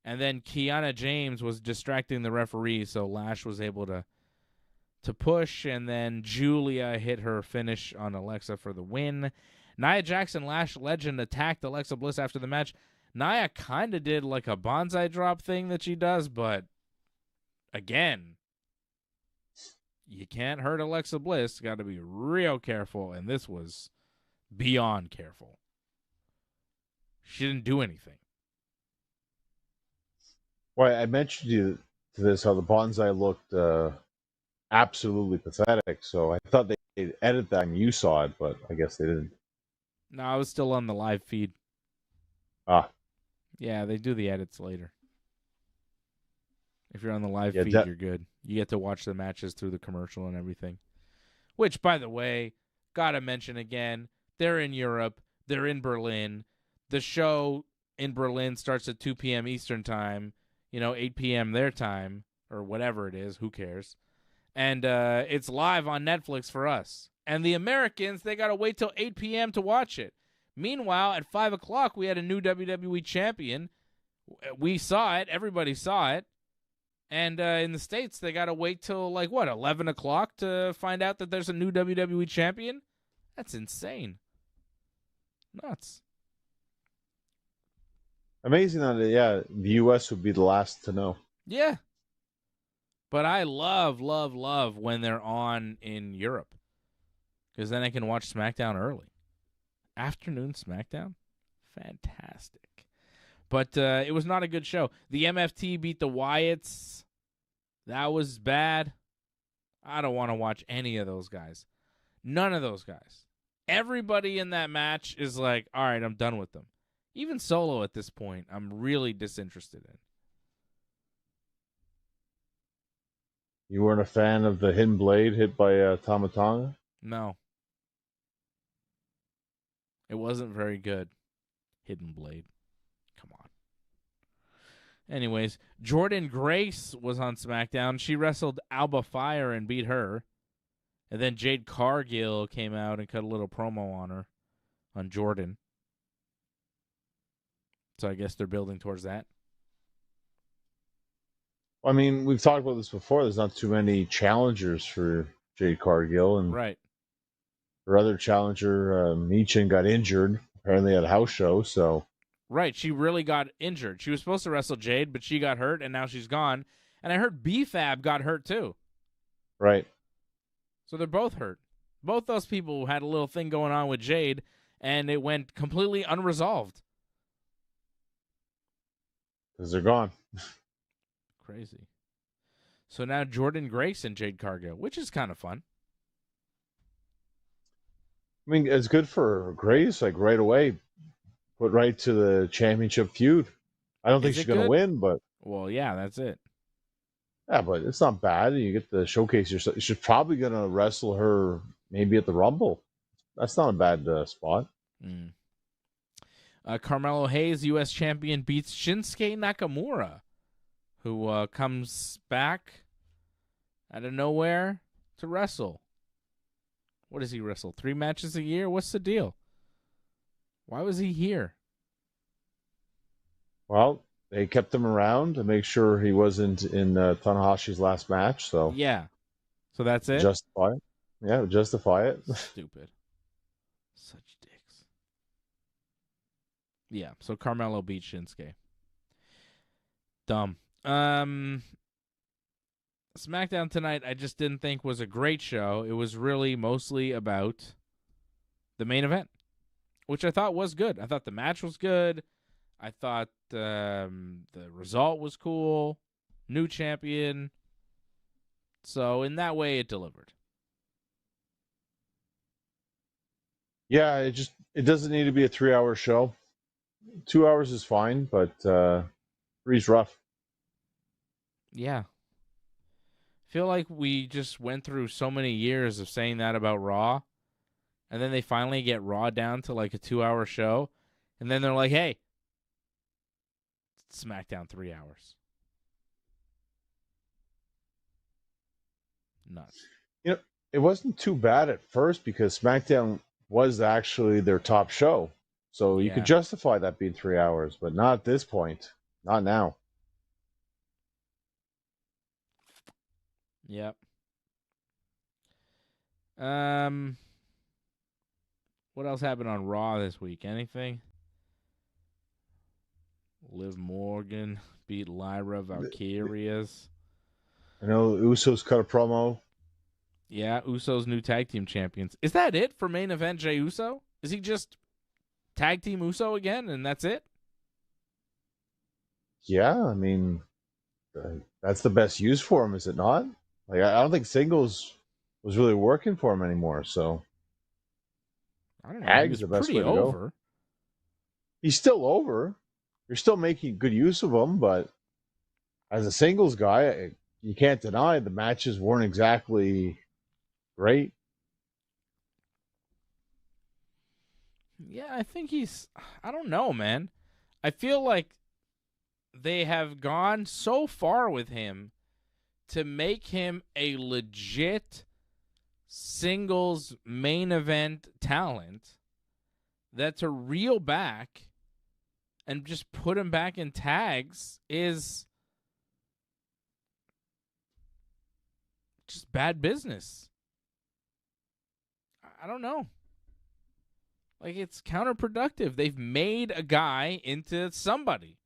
And then Kiana James was distracting the referee, so Lash was able to push, and then Giulia hit her finish on Alexa for the win. Nia Jax and Lash Legend attacked Alexa Bliss after the match. Nia kind of did like a bonsai drop thing that she does, but again, you can't hurt Alexa Bliss. Got to be real careful, and this was beyond careful. She didn't do anything. Well, I mentioned to this how the bonsai looked absolutely pathetic, so I thought they'd edit that and you saw it, but I guess they didn't. No, I was still on the live feed. Ah. Yeah, they do the edits later. If you're on the live feed, you're good. You get to watch the matches through the commercial and everything. which, by the way, gotta mention again, they're in Europe. They're in Berlin. The show in Berlin starts at 2 p.m. Eastern time, 8 p.m. their time, or whatever it is. Who cares? And it's live on Netflix for us. And the Americans, they got to wait till 8 p.m. to watch it. Meanwhile, at 5 o'clock, we had a new WWE champion. We saw it. Everybody saw it. And in the States, they got to wait till, 11 o'clock to find out that there's a new WWE champion? That's insane. Nuts. Amazing that, the U.S. would be the last to know. Yeah. But I love when they're on in Europe. Because then I can watch SmackDown early. Afternoon SmackDown? Fantastic. But it was not a good show. The MFT beat the Wyatts. That was bad. I don't want to watch any of those guys. None of those guys. Everybody in that match is like, all right, I'm done with them. Even Solo at this point, I'm really disinterested in. You weren't a fan of the hidden blade hit by Tama Tonga? No. It wasn't very good. Hidden blade. Come on. Anyways, Jordynne Grace was on SmackDown. She wrestled Alba Fire and beat her. And then Jade Cargill came out and cut a little promo on her, on Jordynne. So I guess they're building towards that. I mean, we've talked about this before. There's not too many challengers for Jade Cargill. And right. Her other challenger, Michin, got injured, apparently at a house show. So, right, she really got injured. She was supposed to wrestle Jade, but she got hurt, and now she's gone. And I heard B-Fab got hurt too. Right. So they're both hurt. Both those people had a little thing going on with Jade, and it went completely unresolved. Because they're gone. Crazy. So now Jordynne Grace and Jade Cargill, which is kind of fun. I mean, it's good for Grace, right away. Put right to the championship feud. I don't think she's going to win, but... Well, yeah, that's it. Yeah, but it's not bad. You get to showcase yourself. She's probably going to wrestle her maybe at the Rumble. That's not a bad spot. Mm. Carmelo Hayes, U.S. champion, beats Shinsuke Nakamura, who comes back out of nowhere to wrestle. What does he wrestle? 3 matches a year? What's the deal? Why was he here? Well, they kept him around to make sure he wasn't in Tanahashi's last match. So yeah. So that's it? Justify it. Yeah, justify it. Stupid. Such dicks. Yeah, so Carmelo beat Shinsuke. Dumb. SmackDown tonight I just didn't think was a great show. It was really mostly about the main event, which I thought was good. I thought the match was good. I thought the result was cool. New champion. So in that way, it delivered. Yeah, it doesn't need to be a 3-hour show. 2 hours is fine, but 3's rough. Yeah. I feel like we just went through so many years of saying that about Raw, and then they finally get Raw down to like a 2-hour show, and then they're like, hey, SmackDown 3 hours. Nuts. You know, it wasn't too bad at first because SmackDown was actually their top show. So you could justify that being 3 hours, but not at this point. Not now. Yep. What else happened on Raw this week? Anything? Liv Morgan beat Lyra Valkyrias. I know Usos cut a promo. Yeah, Usos new tag team champions. Is that it for main event Jey Uso? Is he just tag team Uso again and that's it? Yeah, I mean, that's the best use for him, is it not? Like, I don't think singles was really working for him anymore, so I don't know. He was the best pretty way to over. Go. He's still over. You're still making good use of him, but as a singles guy, you can't deny the matches weren't exactly great. Yeah, I think I don't know, man. I feel like they have gone so far with him to make him a legit singles main event talent that to reel back and just put him back in tags is just bad business. I don't know. Like, it's counterproductive. They've made a guy into somebody.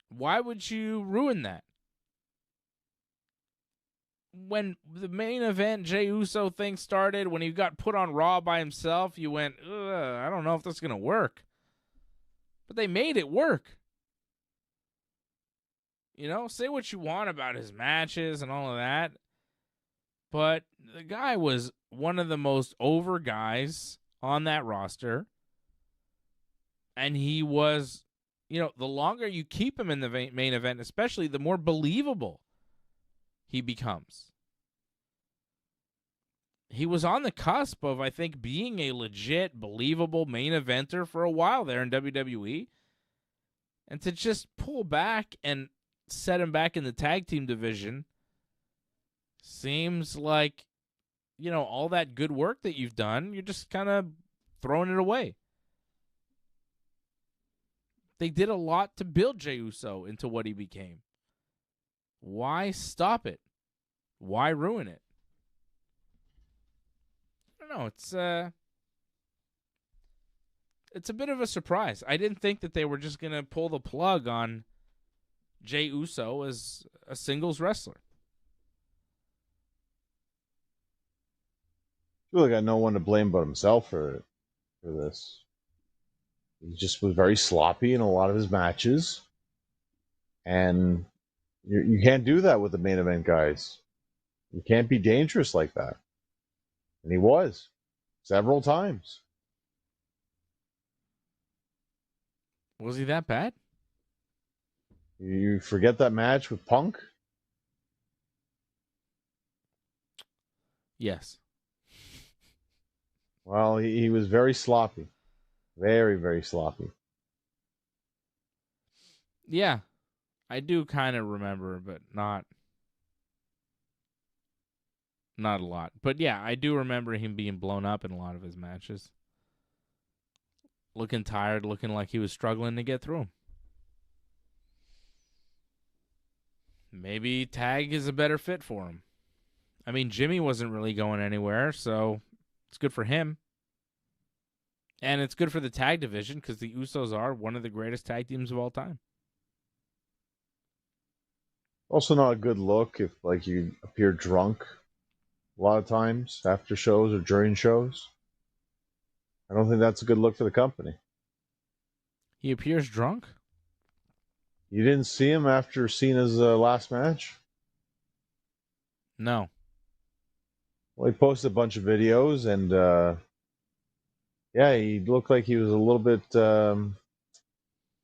Why would you ruin that? When the main event Jey Uso thing started, when he got put on Raw by himself, you went, I don't know if that's going to work. But they made it work. You know, say what you want about his matches and all of that, but the guy was one of the most over guys on that roster. And he was, you know, the longer you keep him in the main event, especially, the more believable he becomes. He was on the cusp of, I think, being a legit, believable main eventer for a while there in WWE. And to just pull back and set him back in the tag team division seems like, you know, all that good work that you've done, you're just kind of throwing it away. They did a lot to build Jey Uso into what he became. Why stop it? Why ruin it? I don't know. It's a bit of a surprise. I didn't think that they were just going to pull the plug on Jey Uso as a singles wrestler. Really got no one to blame but himself for this. He just was very sloppy in a lot of his matches. And you can't do that with the main event guys. You can't be dangerous like that. And he was. Several times. Was he that bad? You forget that match with Punk? Yes. Well, he was very sloppy. Very, very sloppy. Yeah. I do kind of remember, but not a lot. But yeah, I do remember him being blown up in a lot of his matches. Looking tired, looking like he was struggling to get through them. Maybe tag is a better fit for him. I mean, Jimmy wasn't really going anywhere, so it's good for him. And it's good for the tag division because the Usos are one of the greatest tag teams of all time. Also not a good look if, like, you appear drunk a lot of times after shows or during shows. I don't think that's a good look for the company. He appears drunk? You didn't see him after Cena's last match? No. Well, he posted a bunch of videos, and yeah, he looked like he was a little bit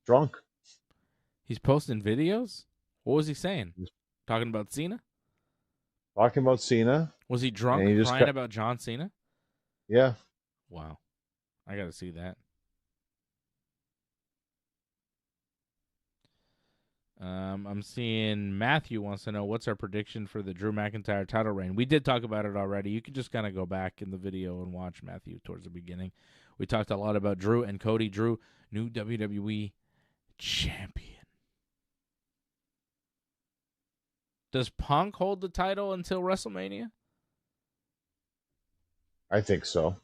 drunk. He's posting videos? What was he saying? Talking about Cena? Talking about Cena. Was he drunk crying about John Cena? Yeah. Wow. I got to see that. I'm seeing Matthew wants to know what's our prediction for the Drew McIntyre title reign. We did talk about it already. You can just kind of go back in the video and watch Matthew towards the beginning. We talked a lot about Drew and Cody. Drew, new WWE champion. Does Punk hold the title until WrestleMania? I think so.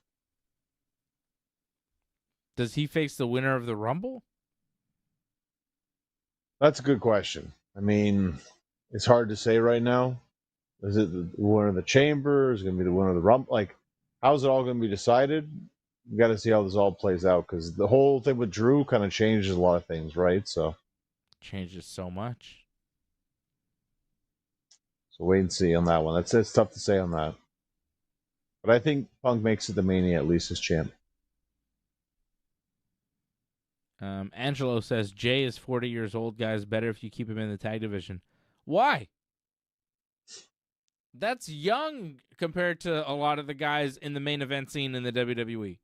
Does he face the winner of the Rumble? That's a good question. I mean, it's hard to say right now. Is it the winner of the Chamber? Is it going to be the winner of the Rumble? Like, how's it all going to be decided? We got to see how this all plays out because the whole thing with Drew kind of changes a lot of things, right? So changes so much. So wait and see on that one. It's tough to say on that. But I think Punk makes it the Mania at least as champ. Angelo says, Jay is 40 years old, guys. Better if you keep him in the tag division. Why? That's young compared to a lot of the guys in the main event scene in the WWE.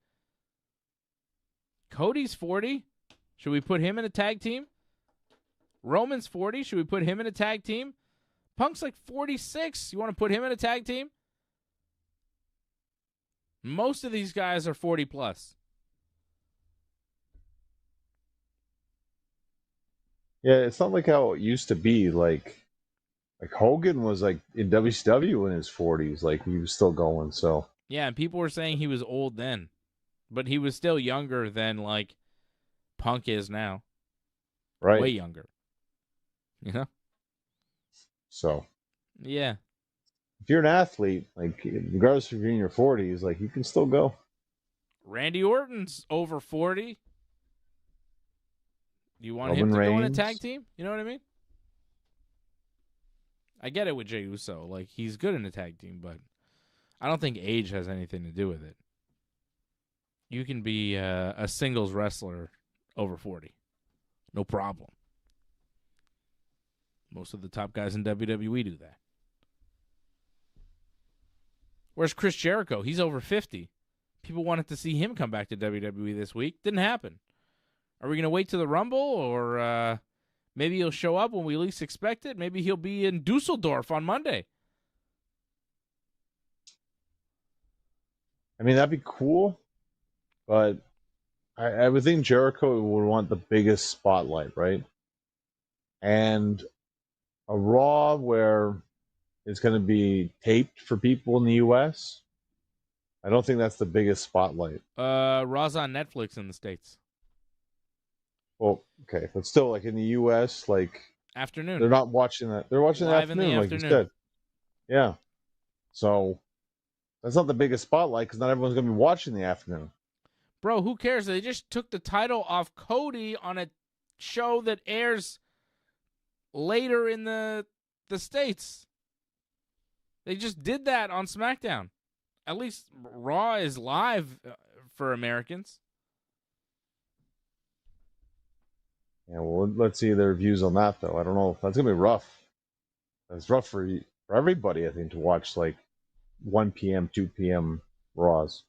Cody's 40. Should we put him in a tag team? Roman's 40. Should we put him in a tag team? Punk's like 46. You want to put him in a tag team? Most of these guys are 40 plus. Yeah, it's not like how it used to be. Like Hogan was like in WCW in his 40s. Like he was still going. So Yeah, and people were saying he was old then, but he was still younger than like Punk is now. right. Way younger. You know? So Yeah. if you're an athlete, like regardless if you're in your 40s, like you can still go. Randy Orton's over 40. You want him Roman to go in a Reigns. tag team? You know what I mean? I get it with Jey Uso. Like, he's good in a tag team, but I don't think age has anything to do with it. You can be a singles wrestler over 40. No problem. Most of the top guys in WWE do that. Where's Chris Jericho? He's over 50. People wanted to see him come back to WWE this week. Didn't happen. Are we going to wait to the Rumble, or maybe he'll show up when we least expect it? Maybe he'll be in Dusseldorf on Monday. I mean, that'd be cool, but I would think Jericho would want the biggest spotlight, right? And a Raw where it's going to be taped for people in the U.S., I don't think that's the biggest spotlight. Raw's on Netflix in the States. Well, okay, but still, like in the U.S., like Afternoon. they're not watching that. They're watching Live the in the afternoon, like afternoon. you said. Yeah. So that's not the biggest spotlight because not everyone's going to be watching the afternoon. Bro, who cares? They just took the title off Cody on a show that airs later in the States. They just did that on SmackDown. At least Raw is live for Americans. Yeah, well, let's see their views on that, though. I don't know. That's going to be rough. That's rough for everybody, I think, to watch like 1 p.m., 2 p.m. Raws.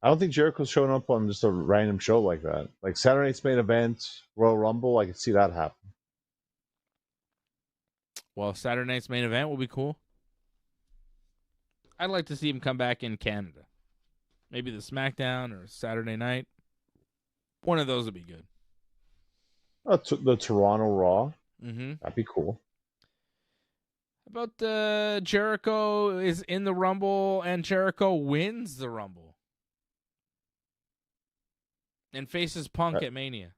I don't think Jericho's showing up on just a random show like that. Like Saturday night's main event, Royal Rumble, I could see that happen. Well, Saturday night's main event will be cool. I'd like to see him come back in Canada. Maybe the SmackDown or Saturday night. One of those would be good. The Toronto Raw. Mm-hmm. That'd be cool. How about Jericho is in the Rumble and Jericho wins the Rumble and faces Punk at Mania?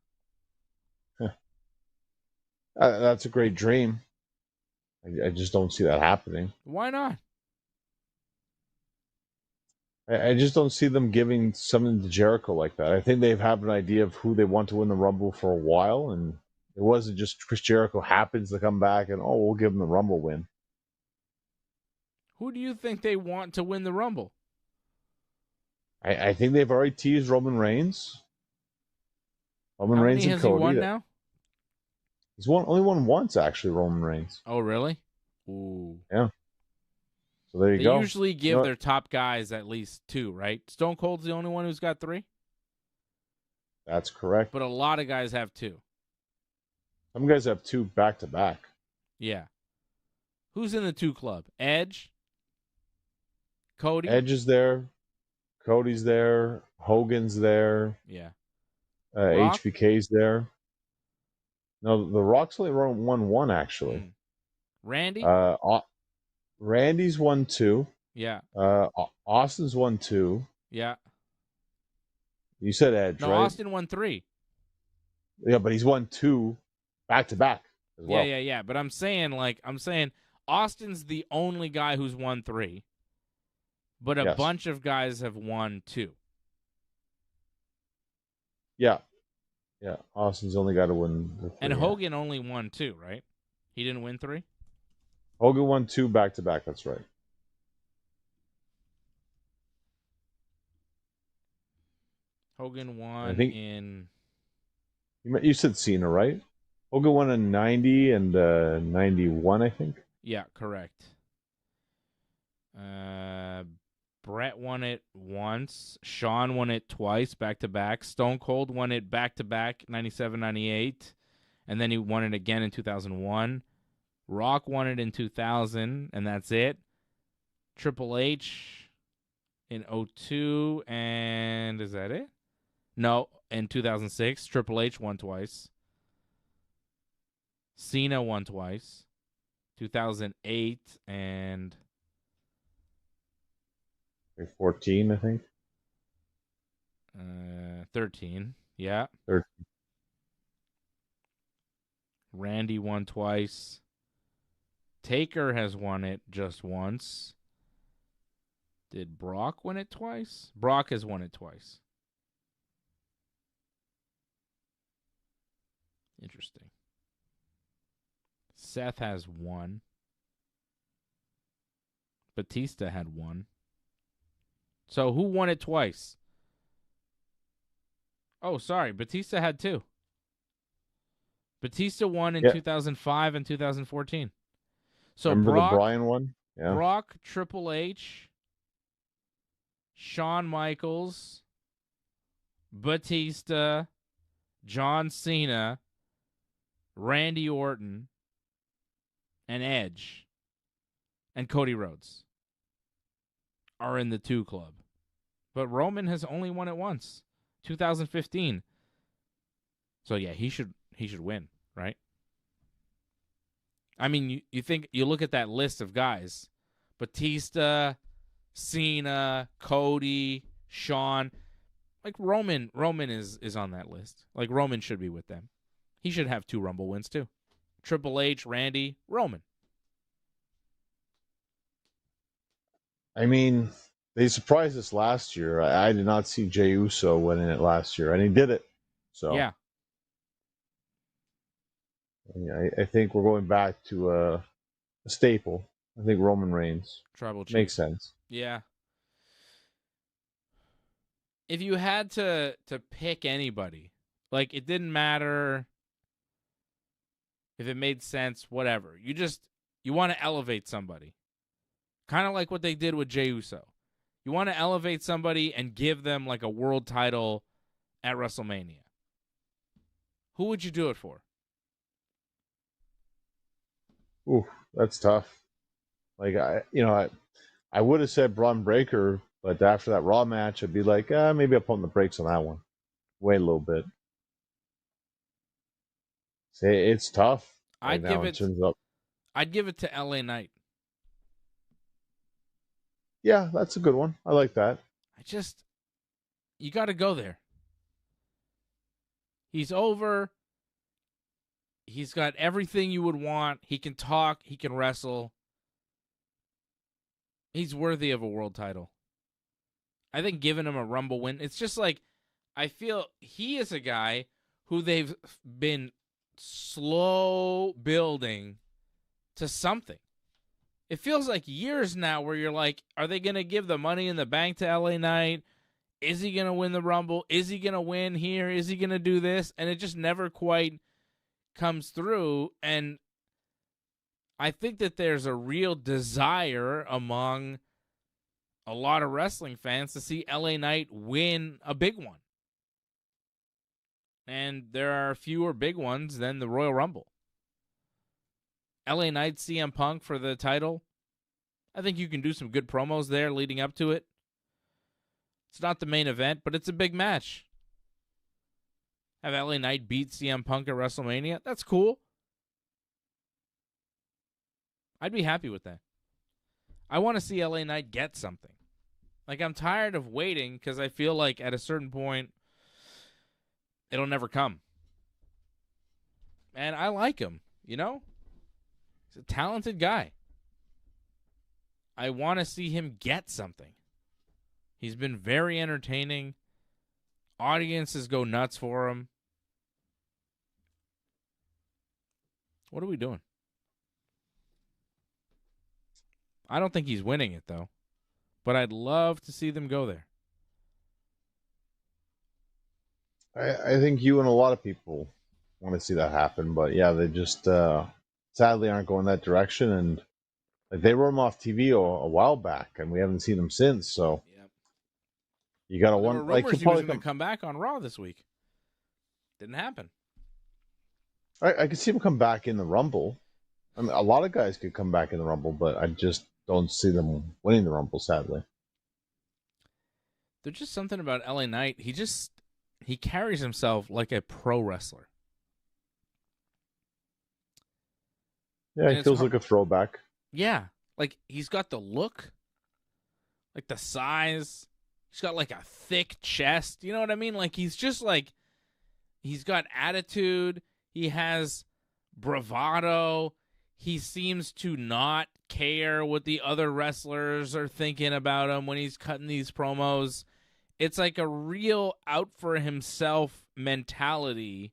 That's a great dream. I just don't see that happening. Why not? I just don't see them giving something to Jericho like that. I think they've had an idea of who they want to win the Rumble for a while, and it wasn't just Chris Jericho happens to come back and, we'll give him the Rumble win. Who do you think they want to win the Rumble? I think they've already teased Roman Reigns. Roman How Reigns many and has Cody. he won now? He's only won once, actually, Roman Reigns. Oh, really? Ooh. Yeah. So there you They go. usually give their top guys at least 2, right? Stone Cold's the only one who's got 3? That's correct. But a lot of guys have 2. Some guys have 2 back-to-back. Yeah. Who's in the 2 club? Edge? Cody? Edge is there. Cody's there. Hogan's there. Yeah. HBK's there. No, The Rock's only won 1, actually. Randy? Randy's won 2. Yeah. Austin's won 2. Yeah. You said Edge, No, right? Austin won 3. Yeah, but he's won 2 back-to-back as well. Yeah. But I'm saying Austin's the only guy who's won 3. But a bunch of guys have won 2. Yeah. Yeah, Austin's only got to win the 3. And Hogan only won 2, right? He didn't win 3? Hogan won 2 back-to-back, that's right. Hogan won in... You said Cena, right? Hogan won in 90 and 91, I think. Yeah, correct. Brett won it once. Shawn won it twice, back-to-back. Stone Cold won it back-to-back, 97, 98. And then he won it again in 2001. Rock won it in 2000, and that's it. Triple H in 2002, and is that it? No, in 2006, Triple H won twice. Cena won twice. 2008 and 14, I think. 13, yeah. 13. Randy won twice. Taker has won it just once. Did Brock win it twice? Brock has won it twice. Interesting. Seth has one. Batista had one. So who won it twice? Oh, sorry. Batista had two. Batista won in 2005 and 2014. So remember Brock, the Bryan one? Yeah. Brock, Triple H, Shawn Michaels, Batista, John Cena, Randy Orton, and Edge, and Cody Rhodes are in the 2 club. But Roman has only won it once, 2015. So yeah, he should win, right? I mean, you look at that list of guys, Batista, Cena, Cody, Shawn, like Roman is on that list. Like Roman should be with them. He should have 2 Rumble wins too. Triple H, Randy, Roman. I mean, they surprised us last year. I did not see Jey Uso winning it last year, and he did it. So yeah. I think we're going back to a staple. I think Roman Reigns. Tribal Chief. Makes sense. Yeah. If you had to pick anybody, like it didn't matter if it made sense, whatever. You want to elevate somebody. Kind of like what they did with Jey Uso. You want to elevate somebody and give them like a world title at WrestleMania. Who would you do it for? Ooh, that's tough. Like I would have said Bron Breakker, but after that Raw match, I'd be like, maybe I'll put on the brakes on that one. Wait a little bit. Say it's tough. I'd give it to LA Knight. Yeah, that's a good one. I like that. You got to go there. He's over. He's got everything you would want. He can talk. He can wrestle. He's worthy of a world title. I think giving him a Rumble win, it's just like, I feel he is a guy who they've been slow building to something. It feels like years now where you're like, are they going to give the Money in the Bank to LA Knight? Is he going to win the Rumble? Is he going to win here? Is he going to do this? And it just never quite comes through. And I think that there's a real desire among a lot of wrestling fans to see LA Knight win a big one. And there are fewer big ones than the Royal Rumble. LA Knight, CM Punk for the title. I think you can do some good promos there leading up to it. It's not the main event, but it's a big match. Have LA Knight beat CM Punk at WrestleMania. That's cool. I'd be happy with that. I want to see LA Knight get something. Like, I'm tired of waiting because I feel like at a certain point, it'll never come. And I like him, you know? He's a talented guy. I want to see him get something. He's been very entertaining. Audiences go nuts for him. What are we doing? I don't think he's winning it, though. But I'd love to see them go there. I think you and a lot of people want to see that happen. But yeah, they just sadly aren't going that direction. And Like, they were him off TV a while back, and we haven't seen him since. So Yep. you gotta There were wonder. Like, rumors he was going to come back on Raw this week. Didn't happen. I could see him come back in the Rumble. I mean, a lot of guys could come back in the Rumble, but I just don't see them winning the Rumble, sadly. There's just something about LA Knight. He carries himself like a pro wrestler. Yeah, he feels like a throwback. Yeah, like he's got the look, like the size. He's got like a thick chest. You know what I mean? Like he's just like, he's got attitude. He has bravado. He seems to not care what the other wrestlers are thinking about him when he's cutting these promos. It's like a real out for himself mentality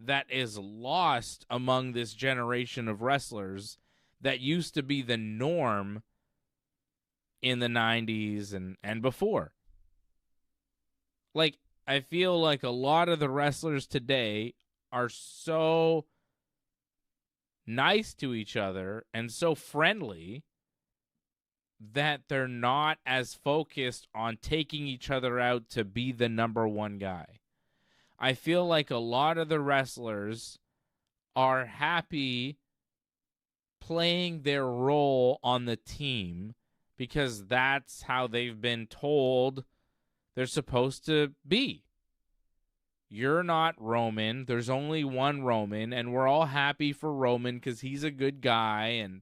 that is lost among this generation of wrestlers that used to be the norm in the 90s and before. Like, I feel like a lot of the wrestlers today are so nice to each other and so friendly that they're not as focused on taking each other out to be the number one guy. I feel like a lot of the wrestlers are happy playing their role on the team because that's how they've been told they're supposed to be. You're not Roman. There's only one Roman, and we're all happy for Roman because he's a good guy, and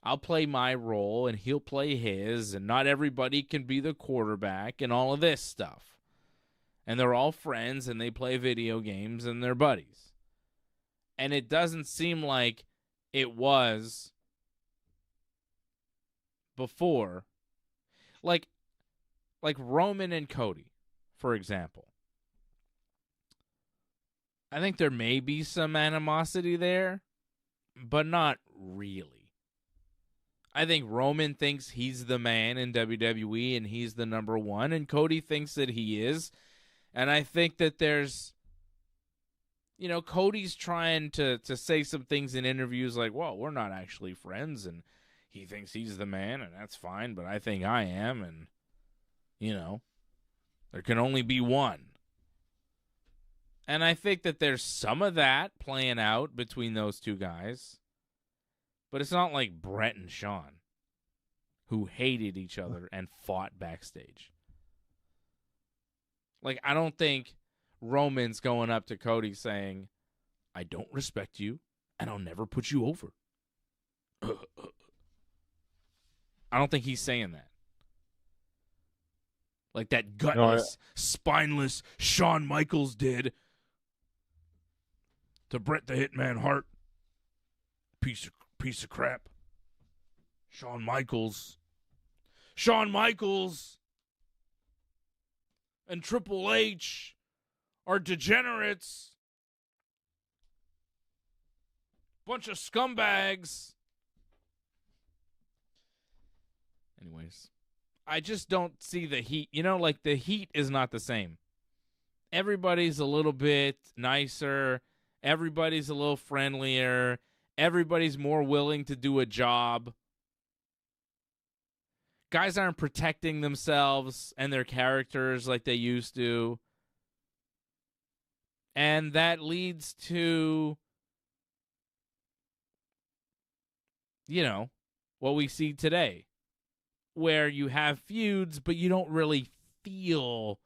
I'll play my role, and he'll play his, and not everybody can be the quarterback, and all of this stuff. And they're all friends, and they play video games, and they're buddies. And it doesn't seem like it was before. Like Roman and Cody, for example. I think there may be some animosity there, but not really. I think Roman thinks he's the man in WWE and he's the number one, and Cody thinks that he is. And I think that there's, Cody's trying to say some things in interviews like, well, we're not actually friends, and he thinks he's the man, and that's fine, but I think I am, and, there can only be one. And I think that there's some of that playing out between those two guys. But it's not like Brett and Shawn, who hated each other and fought backstage. Like, I don't think Roman's going up to Cody saying, I don't respect you, and I'll never put you over. I don't think he's saying that. Like that gutless, spineless Shawn Michaels did to Bret the Hitman Hart. Piece of crap. Shawn Michaels and Triple H are degenerates. Bunch of scumbags. Anyways, I just don't see the heat. The heat is not the same. Everybody's a little bit nicer. Everybody's a little friendlier. Everybody's more willing to do a job. Guys aren't protecting themselves and their characters like they used to. And that leads to, what we see today, where you have feuds, but you don't really feel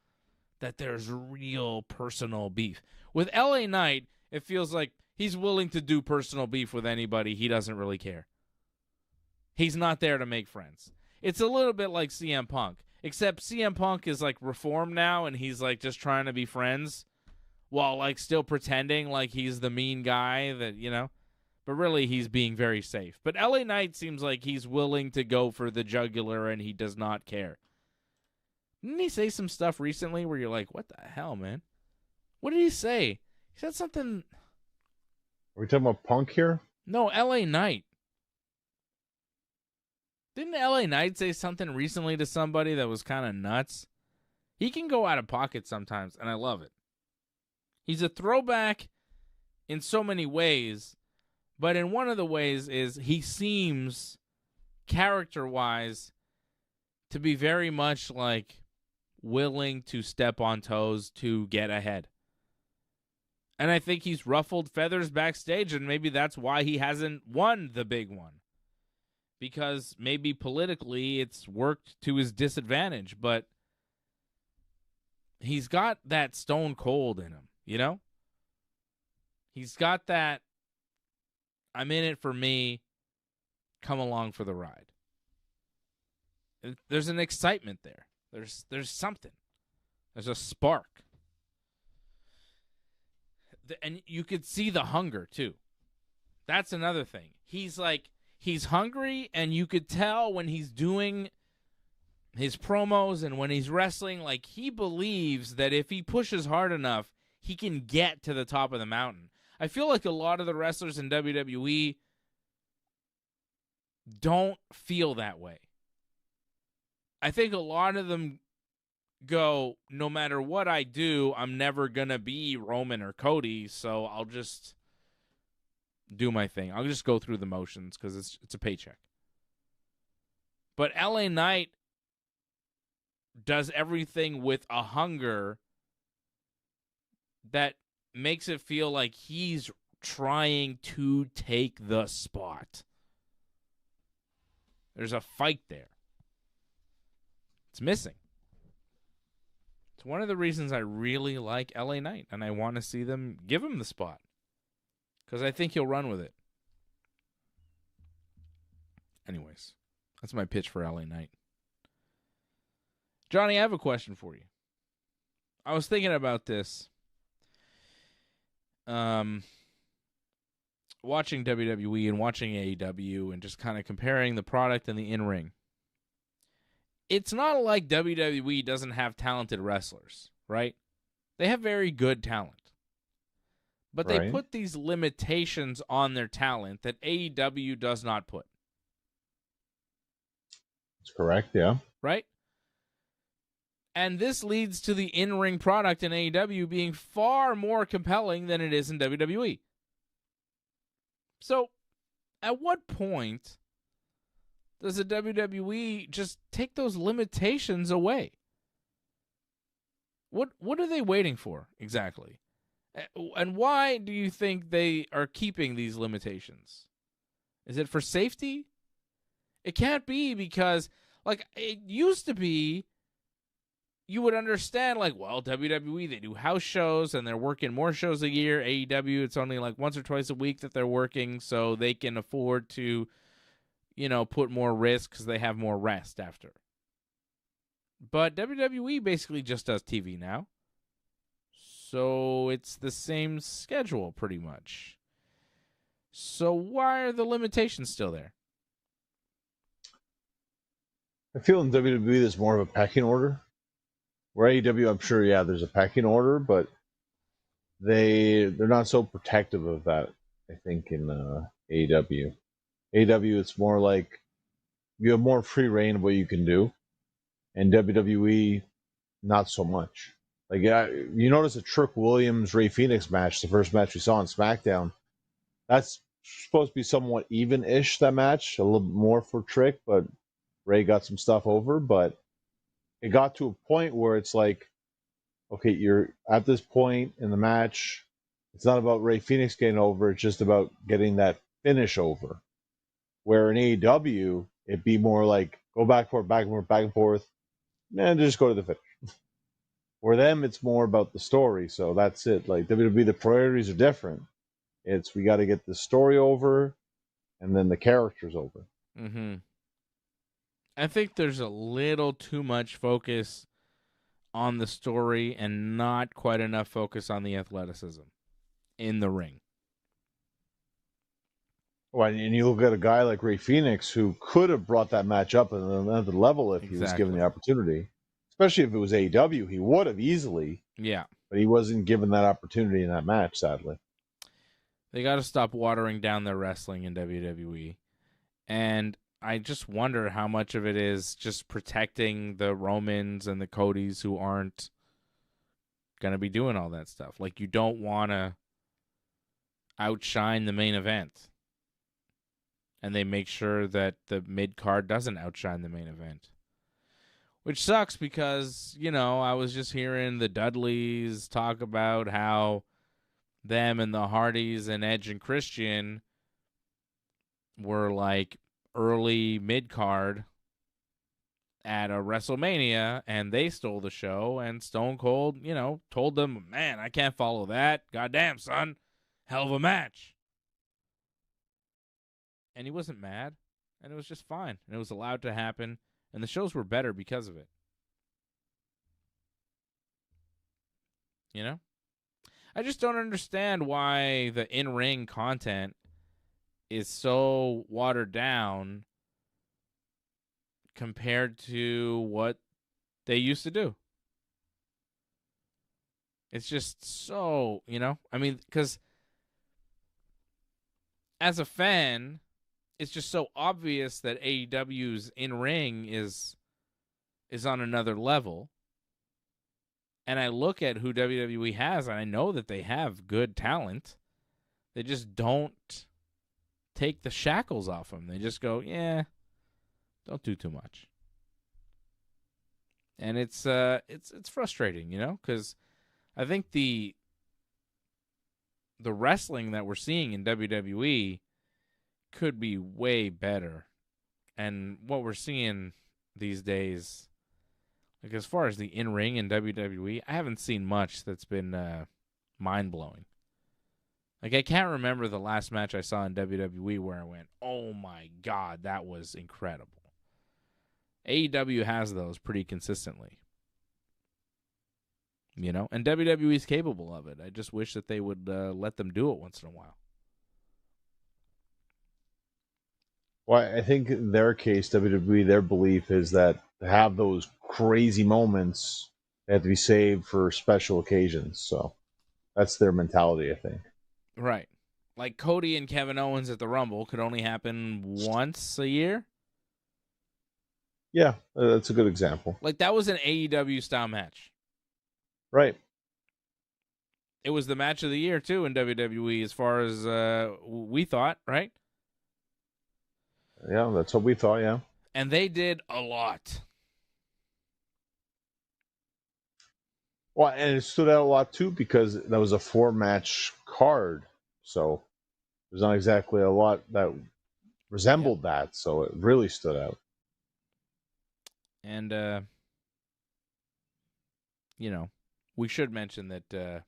that there's real personal beef. With LA Knight, it feels like he's willing to do personal beef with anybody. He doesn't really care. He's not there to make friends. It's a little bit like CM Punk, except CM Punk is like reformed now, and he's like just trying to be friends while like still pretending like he's the mean guy that, but really he's being very safe. But LA Knight seems like he's willing to go for the jugular and he does not care. Didn't he say some stuff recently where you're like, what the hell, man? What did he say? He said something. Are we talking about Punk here? No, LA Knight. Didn't LA Knight say something recently to somebody that was kind of nuts? He can go out of pocket sometimes, and I love it. He's a throwback in so many ways, But in one of the ways is he seems, character-wise, to be very much like willing to step on toes to get ahead. And I think he's ruffled feathers backstage, and maybe that's why he hasn't won the big one. Because maybe politically it's worked to his disadvantage, but he's got that stone cold in him, you know? He's got that, I'm in it for me, come along for the ride. There's an excitement there. There's something. There's a spark. And you could see the hunger, too. That's another thing. He's hungry, and you could tell when he's doing his promos and when he's wrestling, like he believes that if he pushes hard enough, he can get to the top of the mountain. I feel like a lot of the wrestlers in WWE don't feel that way. I think a lot of them go, no matter what I do, I'm never going to be Roman or Cody, so I'll just do my thing. I'll just go through the motions because it's a paycheck. But LA Knight does everything with a hunger that makes it feel like he's trying to take the spot. There's a fight there. It's missing. It's one of the reasons I really like LA Knight, and I want to see them give him the spot because I think he'll run with it. Anyways, that's my pitch for LA Knight. Johnny, I have a question for you. I was thinking about this. Watching WWE and watching AEW and just kind of comparing the product and the in-ring. It's not like WWE doesn't have talented wrestlers, right? They have very good talent. But they put these limitations on their talent that AEW does not put. That's correct, yeah. Right? And this leads to the in-ring product in AEW being far more compelling than it is in WWE. So, at what point does the WWE just take those limitations away? What are they waiting for exactly? And why do you think they are keeping these limitations? Is it for safety? It can't be because, like, it used to be, you would understand, like, well, WWE, they do house shows and they're working more shows a year. AEW, it's only like once or twice a week that they're working, so they can afford to, you know, put more risk because they have more rest after. But WWE basically just does TV now. So it's the same schedule pretty much. So why are the limitations still there? I feel in WWE there's more of a pecking order. Where AEW, I'm sure, yeah, there's a pecking order, but they're not so protective of that, I think, in AEW. AEW, it's more like you have more free reign of what you can do, and WWE, not so much. Like, yeah, you notice a Trick Williams-Ray Phoenix match, the first match we saw on SmackDown, that's supposed to be somewhat even-ish, that match, a little bit more for Trick, but Ray got some stuff over, but it got to a point where it's like, okay, you're at this point in the match. It's not about Ray Phoenix getting over. It's just about getting that finish over. Where in AEW, it'd be more like go back and forth, back and forth, back and forth, and just go to the finish. For them, it's more about the story. So that's it. Like WWE, the priorities are different. It's we got to get the story over, and then the characters over. Mm-hmm. I think there's a little too much focus on the story and not quite enough focus on the athleticism in the ring. Well, and you look at a guy like Ray Phoenix who could have brought that match up at another level if he was given the opportunity. Especially if it was AEW, he would have easily. Yeah. But he wasn't given that opportunity in that match, sadly. They got to stop watering down their wrestling in WWE. And I just wonder how much of it is just protecting the Romans and the Codys who aren't going to be doing all that stuff. Like, you don't want to outshine the main event. And they make sure that the mid-card doesn't outshine the main event. Which sucks because, I was just hearing the Dudleys talk about how them and the Hardys and Edge and Christian were like early mid-card at a WrestleMania, and they stole the show, and Stone Cold, told them, man, I can't follow that. Goddamn, son. Hell of a match. And he wasn't mad, and it was just fine, and it was allowed to happen, and the shows were better because of it. I just don't understand why the in-ring content is so watered down compared to what they used to do. It's just so, because as a fan, it's just so obvious that AEW's in-ring is on another level. And I look at who WWE has, and I know that they have good talent. They just don't take the shackles off them. They just go, yeah, don't do too much. And it's frustrating, because I think the wrestling that we're seeing in WWE could be way better. And what we're seeing these days, like as far as the in-ring in WWE, I haven't seen much that's been mind-blowing. Like, I can't remember the last match I saw in WWE where I went, oh my God, that was incredible. AEW has those pretty consistently. And WWE is capable of it. I just wish that they would let them do it once in a while. Well, I think in their case, WWE, their belief is that to have those crazy moments, they have to be saved for special occasions. So that's their mentality, I think. Right. Like Cody and Kevin Owens at the Rumble could only happen once a year. Yeah, that's a good example. Like, that was an AEW-style match. Right. It was the match of the year, too, in WWE, as far as we thought, right? Yeah, that's what we thought, yeah. And they did a lot. Well, and it stood out a lot, too, because that was a 4-match card. So there's not exactly a lot that resembled that. So it really stood out. And, we should mention that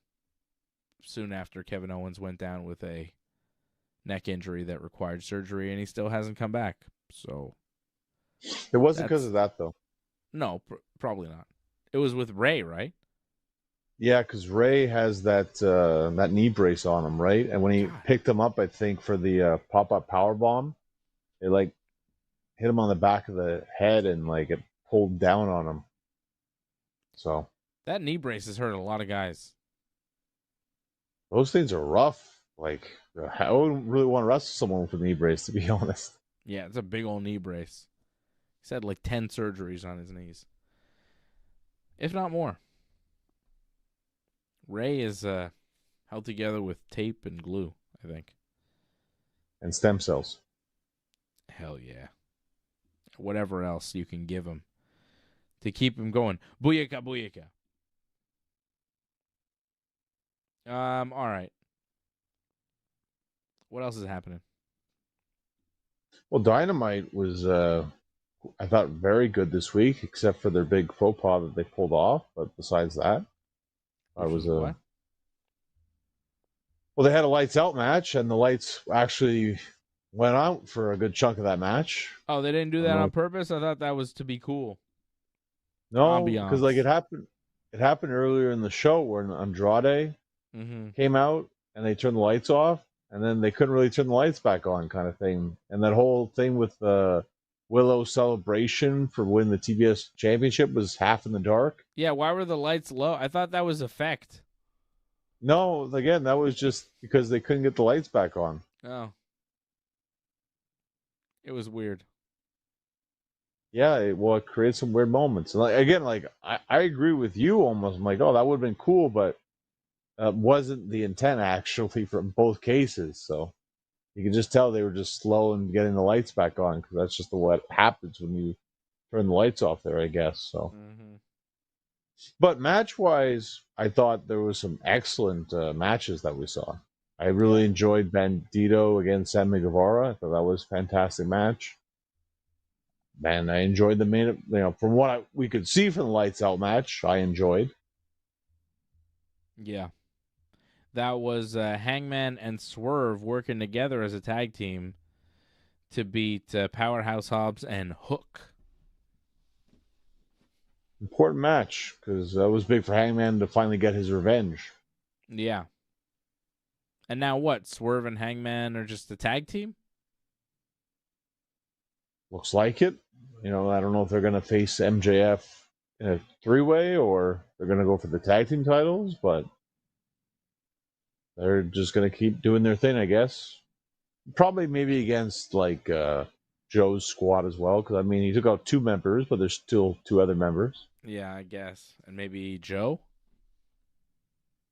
soon after Kevin Owens went down with a neck injury that required surgery, and he still hasn't come back. So it wasn't because of that, though. No, probably not. It was with Ray, right? Yeah, because Ray has that knee brace on him, right? And when he picked him up, I think for the pop-up powerbomb, it hit him on the back of the head and it pulled down on him. So that knee brace has hurt a lot of guys. Those things are rough. I wouldn't really want to wrestle someone with a knee brace, to be honest. Yeah, it's a big old knee brace. He's had 10 surgeries on his knees, if not more. Ray is held together with tape and glue, I think. And stem cells. Hell yeah. Whatever else you can give him to keep him going. Booyaka, booyaka. All right. What else is happening? Well, Dynamite was, I thought, very good this week, except for their big faux pas that they pulled off. But besides that, it was what? Well, they had a lights out match, and the lights actually went out for a good chunk of that match. Oh, they didn't do that on purpose? I thought that was to be cool. No, because it happened earlier in the show where Andrade came out and they turned the lights off, and then they couldn't really turn the lights back on, kind of thing. And that whole thing with the Willow celebration for winning the TBS championship was half in the dark. Yeah, why were the lights low? I thought that was effect. No, again, that was just because they couldn't get the lights back on. Oh. It was weird. Yeah, it created some weird moments. And I agree with you almost. I'm like, oh, that would have been cool, but wasn't the intent actually from both cases. So You could just tell they were just slow in getting the lights back on, because that's just what happens when you turn the lights off there, I guess. So, But match-wise, I thought there was some excellent matches that we saw. I really enjoyed Bandido against Sammy Guevara. I thought that was a fantastic match. And I enjoyed the main, from what we could see from the lights out match, I enjoyed. Yeah. That was Hangman and Swerve working together as a tag team to beat Powerhouse Hobbs and Hook. Important match, because that was big for Hangman to finally get his revenge. Yeah. And now what? Swerve and Hangman are just a tag team? Looks like it. I don't know if they're going to face MJF in a three-way or they're going to go for the tag team titles, but they're just going to keep doing their thing, I guess. Probably maybe against, Joe's squad as well, because, he took out 2 members, but there's still 2 other members. Yeah, I guess. And maybe Joe?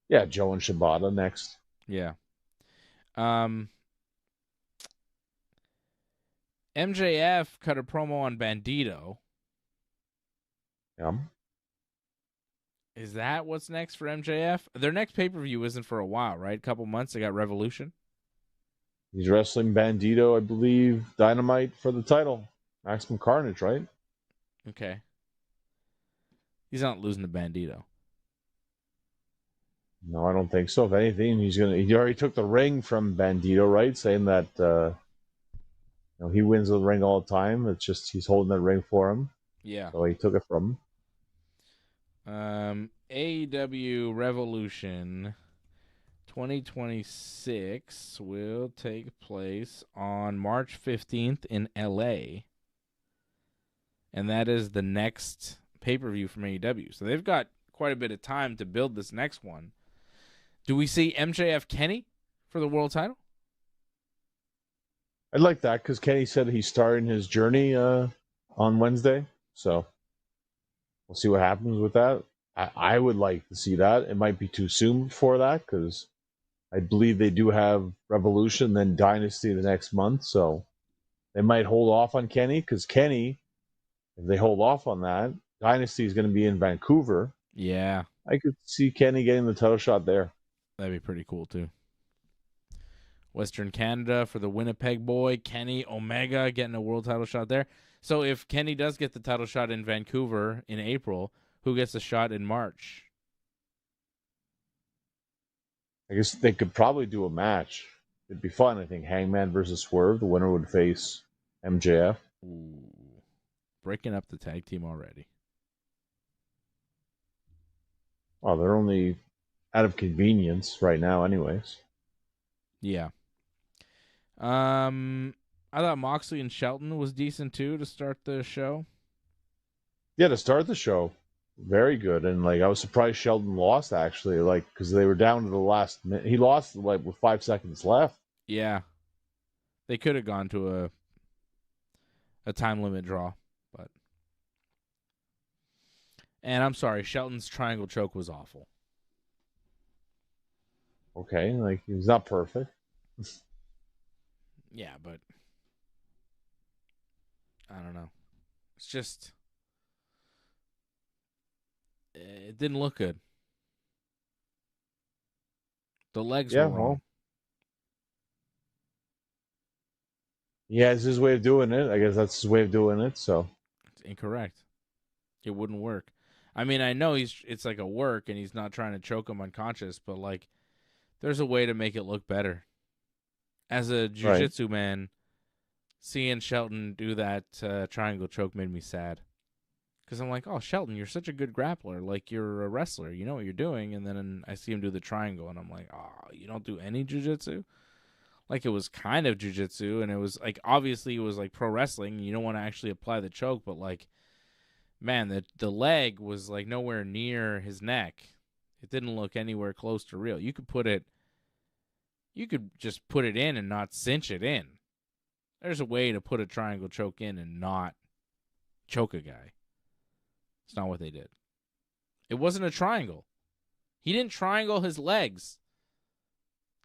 Yeah, Joe and Shibata next. Yeah. MJF cut a promo on Bandido. Yeah. Is that what's next for MJF? Their next pay-per-view isn't for a while, right? A couple months. They got Revolution. He's wrestling Bandido, I believe, Dynamite for the title. Maximum Carnage, right? Okay. He's not losing to Bandido. No, I don't think so. If anything, he already took the ring from Bandido, right? Saying that he wins the ring all the time. It's just he's holding that ring for him. Yeah. So he took it from him. AEW Revolution 2026 will take place on March 15th in LA. And that is the next pay-per-view from AEW. So they've got quite a bit of time to build this next one. Do we see MJF Kenny for the world title? I'd like that, because Kenny said he's starting his journey on Wednesday. So we'll see what happens with that. I would like to see that. It might be too soon for that, because I believe they do have Revolution, then Dynasty the next month. So they might hold off on Kenny, because Kenny, if they hold off on that, Dynasty is going to be in Vancouver. Yeah. I could see Kenny getting the title shot there. That'd be pretty cool, too. Western Canada for the Winnipeg boy, Kenny Omega, getting a world title shot there. So if Kenny does get the title shot in Vancouver in April, who gets a shot in March? I guess they could probably do a match. It'd be fun. I think Hangman versus Swerve. The winner would face MJF. Ooh. Breaking up the tag team already. Oh, they're only out of convenience right now anyways. Yeah. I thought Moxley and Shelton was decent too to start the show. Yeah, to start the show. Very good. And I was surprised Shelton lost, actually, because they were down to the last minute. He lost with 5 seconds left. Yeah. They could have gone to a time limit draw, but and I'm sorry, Shelton's triangle choke was awful. Okay, he's not perfect. Yeah, but I don't know. It's just it didn't look good. The legs were wrong. Well, yeah, it's his way of doing it. I guess that's his way of doing it, so. It's incorrect. It wouldn't work. I mean, I know it's like a work and he's not trying to choke him unconscious, but there's a way to make it look better. As a jiu-jitsu man, seeing Shelton do that triangle choke made me sad. Because I'm like, oh, Shelton, you're such a good grappler. You're a wrestler. You know what you're doing. And then I see him do the triangle, and I'm like, oh, you don't do any jiu-jitsu? It was kind of jiu-jitsu, and it was, obviously it was, pro wrestling. You don't want to actually apply the choke, but, man, the leg was, nowhere near his neck. It didn't look anywhere close to real. You could just put it in and not cinch it in. There's a way to put a triangle choke in and not choke a guy. It's not what they did. It wasn't a triangle. He didn't triangle his legs.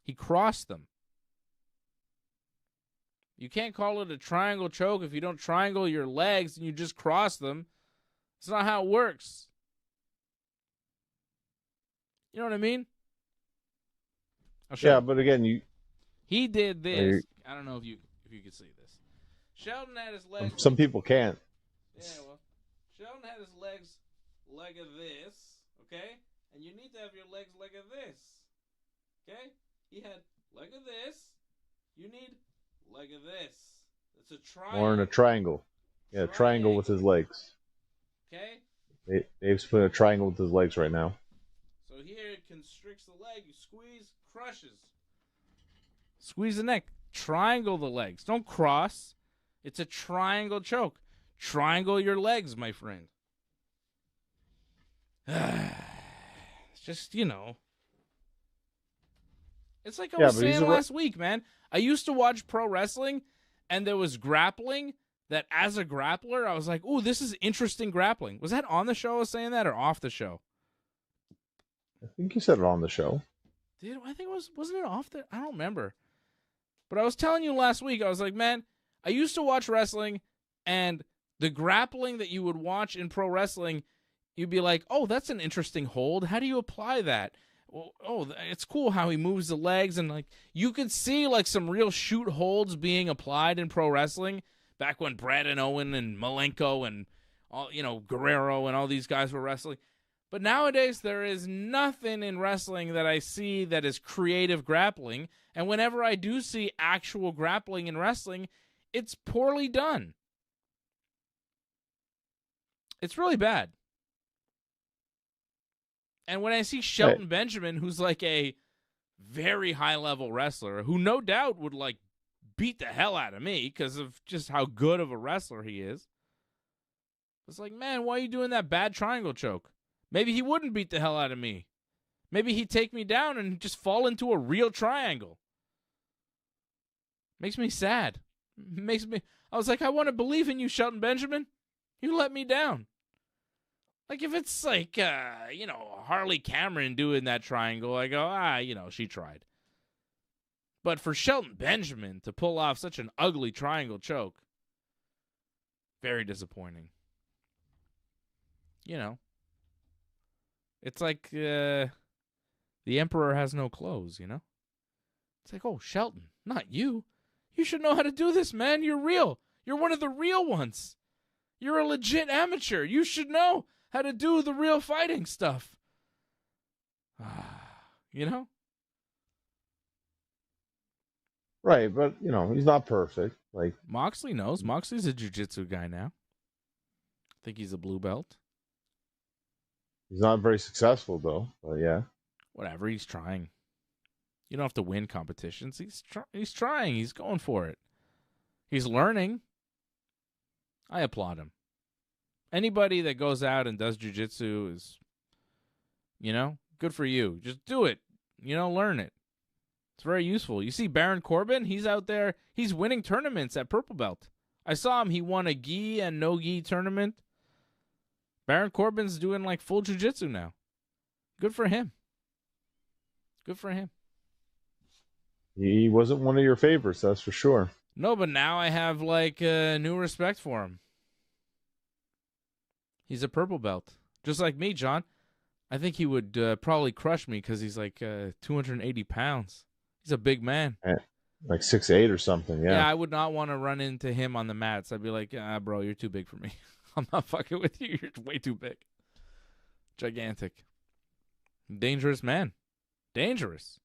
He crossed them. You can't call it a triangle choke if you don't triangle your legs and you just cross them. It's not how it works. You know what I mean? Yeah, but again, he did this. I don't know if you could see this. Sheldon had his legs. Some people can't. Yeah, well, Sheldon had his legs like this, okay? And you need to have your legs like this, okay? He had like this. You need like this. It's a triangle. Or in a triangle. Yeah, triangle with his legs. Okay? Dave's putting a triangle with his legs right now. So here it constricts the leg. You squeeze, crushes. Squeeze the neck. Triangle the legs. Don't cross. It's a triangle choke. Triangle your legs, my friend. It's just, you know. It's like I was saying last week, man. I used to watch pro wrestling, and there was grappling that as a grappler, I was like, ooh, this is interesting grappling. Was that on the show I was saying that or off the show? I think you said it on the show. I think wasn't it off there? I don't remember. But I was telling you last week, I was like, man, I used to watch wrestling, and the grappling that you would watch in pro wrestling, you'd be like, oh, that's an interesting hold. How do you apply that? Oh, it's cool how he moves the legs, and like you could see like some real shoot holds being applied in pro wrestling back when Brad and Owen and Malenko and all, you know, Guerrero and all these guys were wrestling. But nowadays there is nothing in wrestling that I see that is creative grappling, and whenever I do see actual grappling in wrestling, it's poorly done. It's really bad. And when I see Shelton Benjamin, who's like a very high-level wrestler, who no doubt would like beat the hell out of me because of just how good of a wrestler he is, it's like, man, why are you doing that bad triangle choke? Maybe he wouldn't beat the hell out of me. Maybe he'd take me down and just fall into a real triangle. Makes me sad. I was like, I want to believe in you, Shelton Benjamin. You let me down. Like, if it's like, you know, Harley Cameron doing that triangle, I go, you know, she tried. But for Shelton Benjamin to pull off such an ugly triangle choke, very disappointing. You know, it's like the emperor has no clothes, you know? It's like, oh, Shelton, not you. You should know how to do this, man. You're real. You're one of the real ones. You're a legit amateur. You should know how to do the real fighting stuff. You know? Right, but, you know, he's not perfect. Like Moxley knows. Moxley's a jiu-jitsu guy now. I think he's a blue belt. He's not very successful, though. But, yeah. Whatever, he's trying. You don't have to win competitions. He's trying. He's going for it. He's learning. I applaud him. Anybody that goes out and does jiu-jitsu is, you know, good for you. Just do it. You know, learn it. It's very useful. You see Baron Corbin? He's out there. He's winning tournaments at Purple Belt. I saw him. He won a gi and no gi tournament. Baron Corbin's doing like full jiu-jitsu now. Good for him. Good for him. He wasn't one of your favorites, that's for sure. No, but now I have like new respect for him. He's a purple belt. Just like me, John. I think he would probably crush me because he's like 280 pounds. He's a big man. Like 6'8" or something, yeah. Yeah, I would not want to run into him on the mats. I'd be like, bro, you're too big for me. I'm not fucking with you. You're way too big. Gigantic. Dangerous man. Dangerous.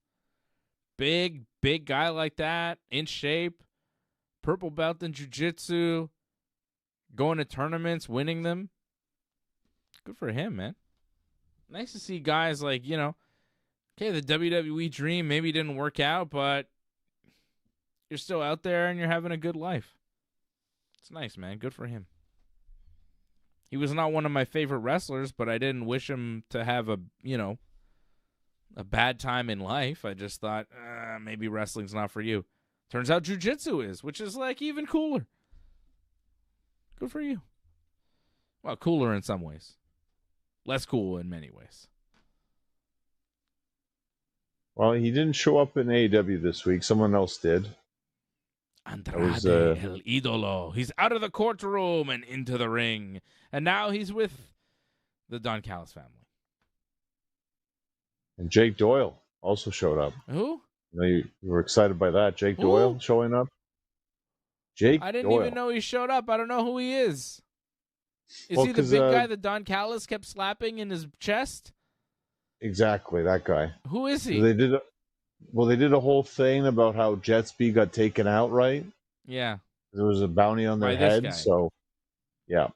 Big guy like that, in shape, purple belt in jiu-jitsu, going to tournaments, winning them. Good for him, man. Nice to see guys like, you know, okay, the WWE dream maybe didn't work out, but you're still out there and you're having a good life. It's nice, man. Good for him. He was not one of my favorite wrestlers, but I didn't wish him to have a, you know, a bad time in life. I just thought, maybe wrestling's not for you. Turns out jiu-jitsu is, which is like even cooler. Good for you. Well, cooler in some ways. Less cool in many ways. Well, he didn't show up in AEW this week. Someone else did. Andrade El Idolo. He's out of the courtroom and into the ring. And now he's with the Don Callis family. And Jake Doyle also showed up. Who? You were excited by that. Jake Doyle showing up. Jake I didn't Doyle. even know he showed up. I don't know who he is. Is he the big guy that Don Callis kept slapping in his chest? Exactly, that guy. Who is he? They did a whole thing about how Jet Speed got taken out, right? Yeah. There was a bounty on their head, so yeah.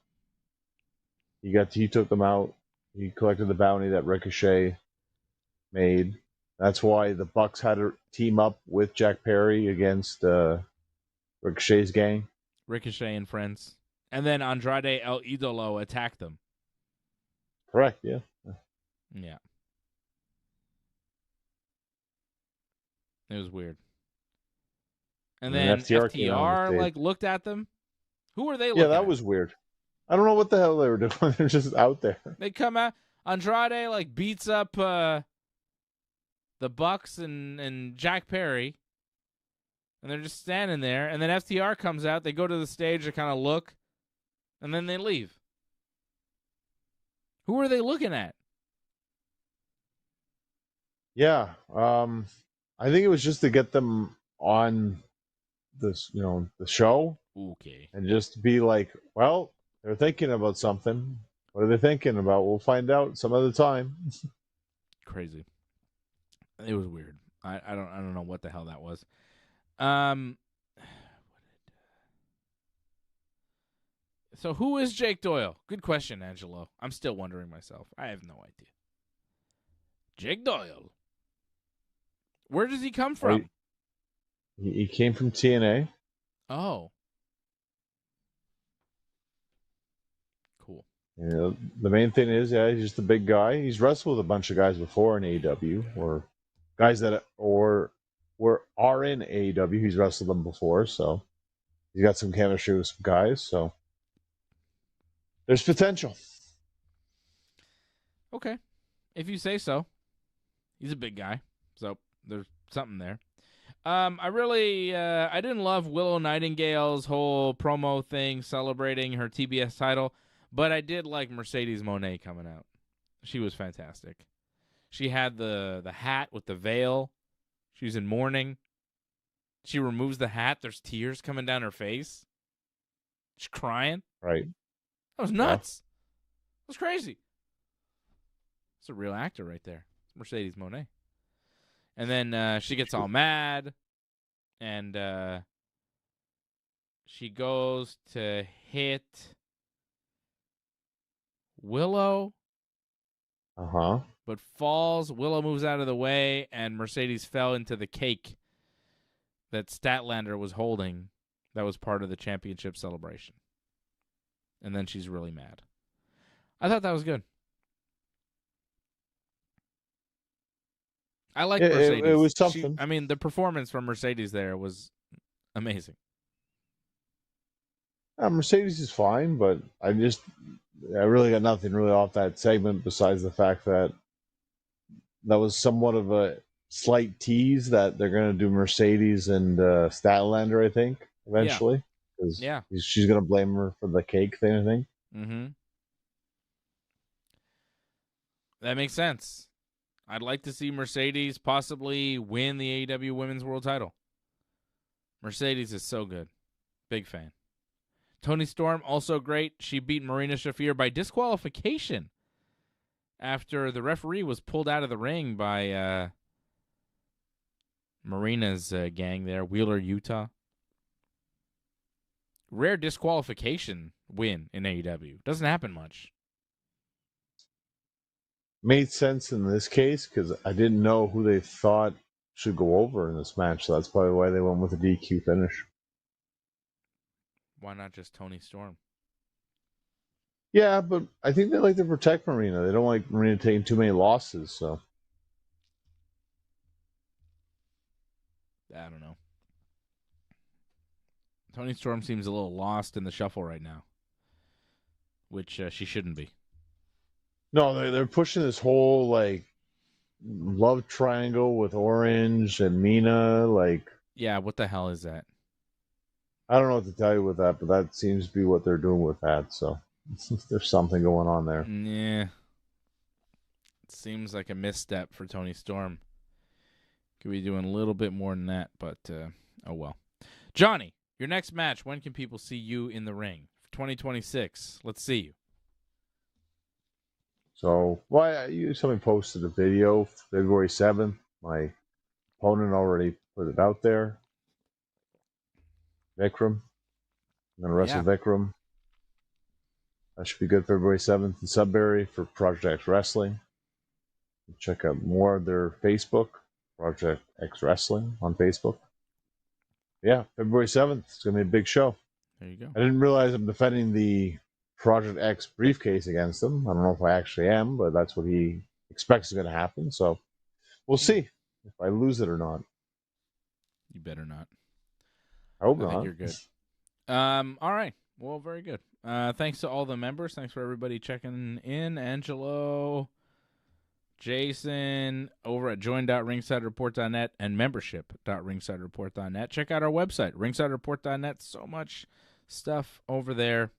He took them out. He collected the bounty that Ricochet made. That's why the Bucks had to team up with Jack Perry against Ricochet's gang. Ricochet and friends. And then Andrade El Idolo attacked them. Correct, yeah. Yeah. It was weird. And then FTR looked at them. Who were they looking at? Yeah, that was weird. I don't know what the hell they were doing. They're just out there. They come out. Andrade beats up the Bucks and Jack Perry. And they're just standing there. And then FTR comes out. They go to the stage to kind of look. And then they leave. Who are they looking at? Yeah. I think it was just to get them on this, the show. Okay. And just be like, well, they're thinking about something. What are they thinking about? We'll find out some other time. Crazy. It was weird. I don't know what the hell that was. So who is Jake Doyle? Good question, Angelo. I'm still wondering myself. I have no idea. Jake Doyle. Where does he come from? He came from TNA. Oh. Cool. The main thing is, he's just a big guy. He's wrestled with a bunch of guys before in AEW, or guys that are in AEW. He's wrestled them before, so he's got some chemistry with some guys. So there's potential. Okay, if you say so. He's a big guy, so there's something there. I didn't love Willow Nightingale's whole promo thing celebrating her TBS title, but I did like Mercedes Moné coming out. She was fantastic. She had the hat with the veil. She was in mourning. She removes the hat. There's tears coming down her face. She's crying. Right. That was nuts. That was crazy. It's a real actor right there. It's Mercedes Moné. And then she gets all mad, and she goes to hit Willow. Uh-huh. But falls. Willow moves out of the way, and Mercedes fell into the cake that Statlander was holding that was part of the championship celebration. And then she's really mad. I thought that was good. I like Mercedes. It was something. The performance from Mercedes there was amazing. Mercedes is fine, but I really got nothing really off that segment besides the fact that was somewhat of a slight tease that they're going to do Mercedes and Statlander, I think, eventually. Yeah. She's going to blame her for the cake thing, I think. Mm-hmm. That makes sense. I'd like to see Mercedes possibly win the AEW Women's World Title. Mercedes is so good. Big fan. Toni Storm, also great. She beat Marina Shafir by disqualification after the referee was pulled out of the ring by Marina's gang there, Wheeler, Utah. Rare disqualification win in AEW. Doesn't happen much. Made sense in this case because I didn't know who they thought should go over in this match. So that's probably why they went with a DQ finish. Why not just Toni Storm? Yeah, but I think they like to protect Marina. They don't like Marina taking too many losses. So I don't know. Toni Storm seems a little lost in the shuffle right now, which she shouldn't be. No, they're pushing this whole love triangle with Orange and Mina. Yeah, what the hell is that? I don't know what to tell you with that, but that seems to be what they're doing with that. So there's something going on there. Yeah. It seems like a misstep for Tony Storm. Could be doing a little bit more than that, but oh well. Johnny, your next match, when can people see you in the ring? For 2026, let's see you. So, somebody posted a video February 7th. My opponent already put it out there. Vikram. I'm going to wrestle Vikram. That should be good. February 7th in Sudbury for Project X Wrestling. Check out more of their Facebook, Project X Wrestling on Facebook. Yeah, February 7th. It's going to be a big show. There you go. I didn't realize I'm defending the Project X briefcase against him. I don't know if I actually am, but that's what he expects is going to happen. So we'll see if I lose it or not. You better not. I hope I not. think you're good. All right. Well, very good. Thanks to all the members. Thanks for everybody checking in. Angelo, Jason, over at join.ringsidereport.net and membership.ringsidereport.net. Check out our website, ringsidereport.net. So much stuff over there.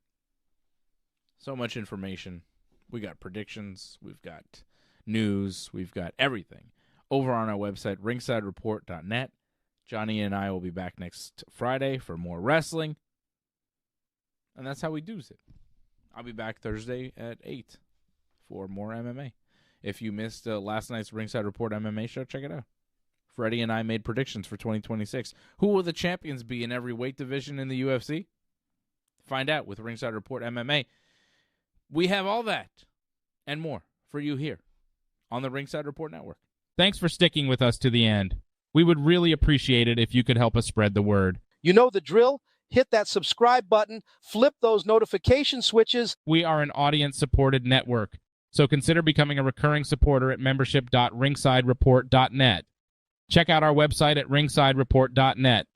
So much information. We got predictions. We've got news. We've got everything over on our website, ringsidereport.net. Johnny and I will be back next Friday for more wrestling. And that's how we do it. I'll be back Thursday at 8 for more MMA. If you missed last night's Ringside Report MMA show, check it out. Freddie and I made predictions for 2026. Who will the champions be in every weight division in the UFC? Find out with Ringside Report MMA. We have all that and more for you here on the Ringside Report Network. Thanks for sticking with us to the end. We would really appreciate it if you could help us spread the word. You know the drill. Hit that subscribe button. Flip those notification switches. We are an audience-supported network, so consider becoming a recurring supporter at membership.ringsidereport.net. Check out our website at ringsidereport.net.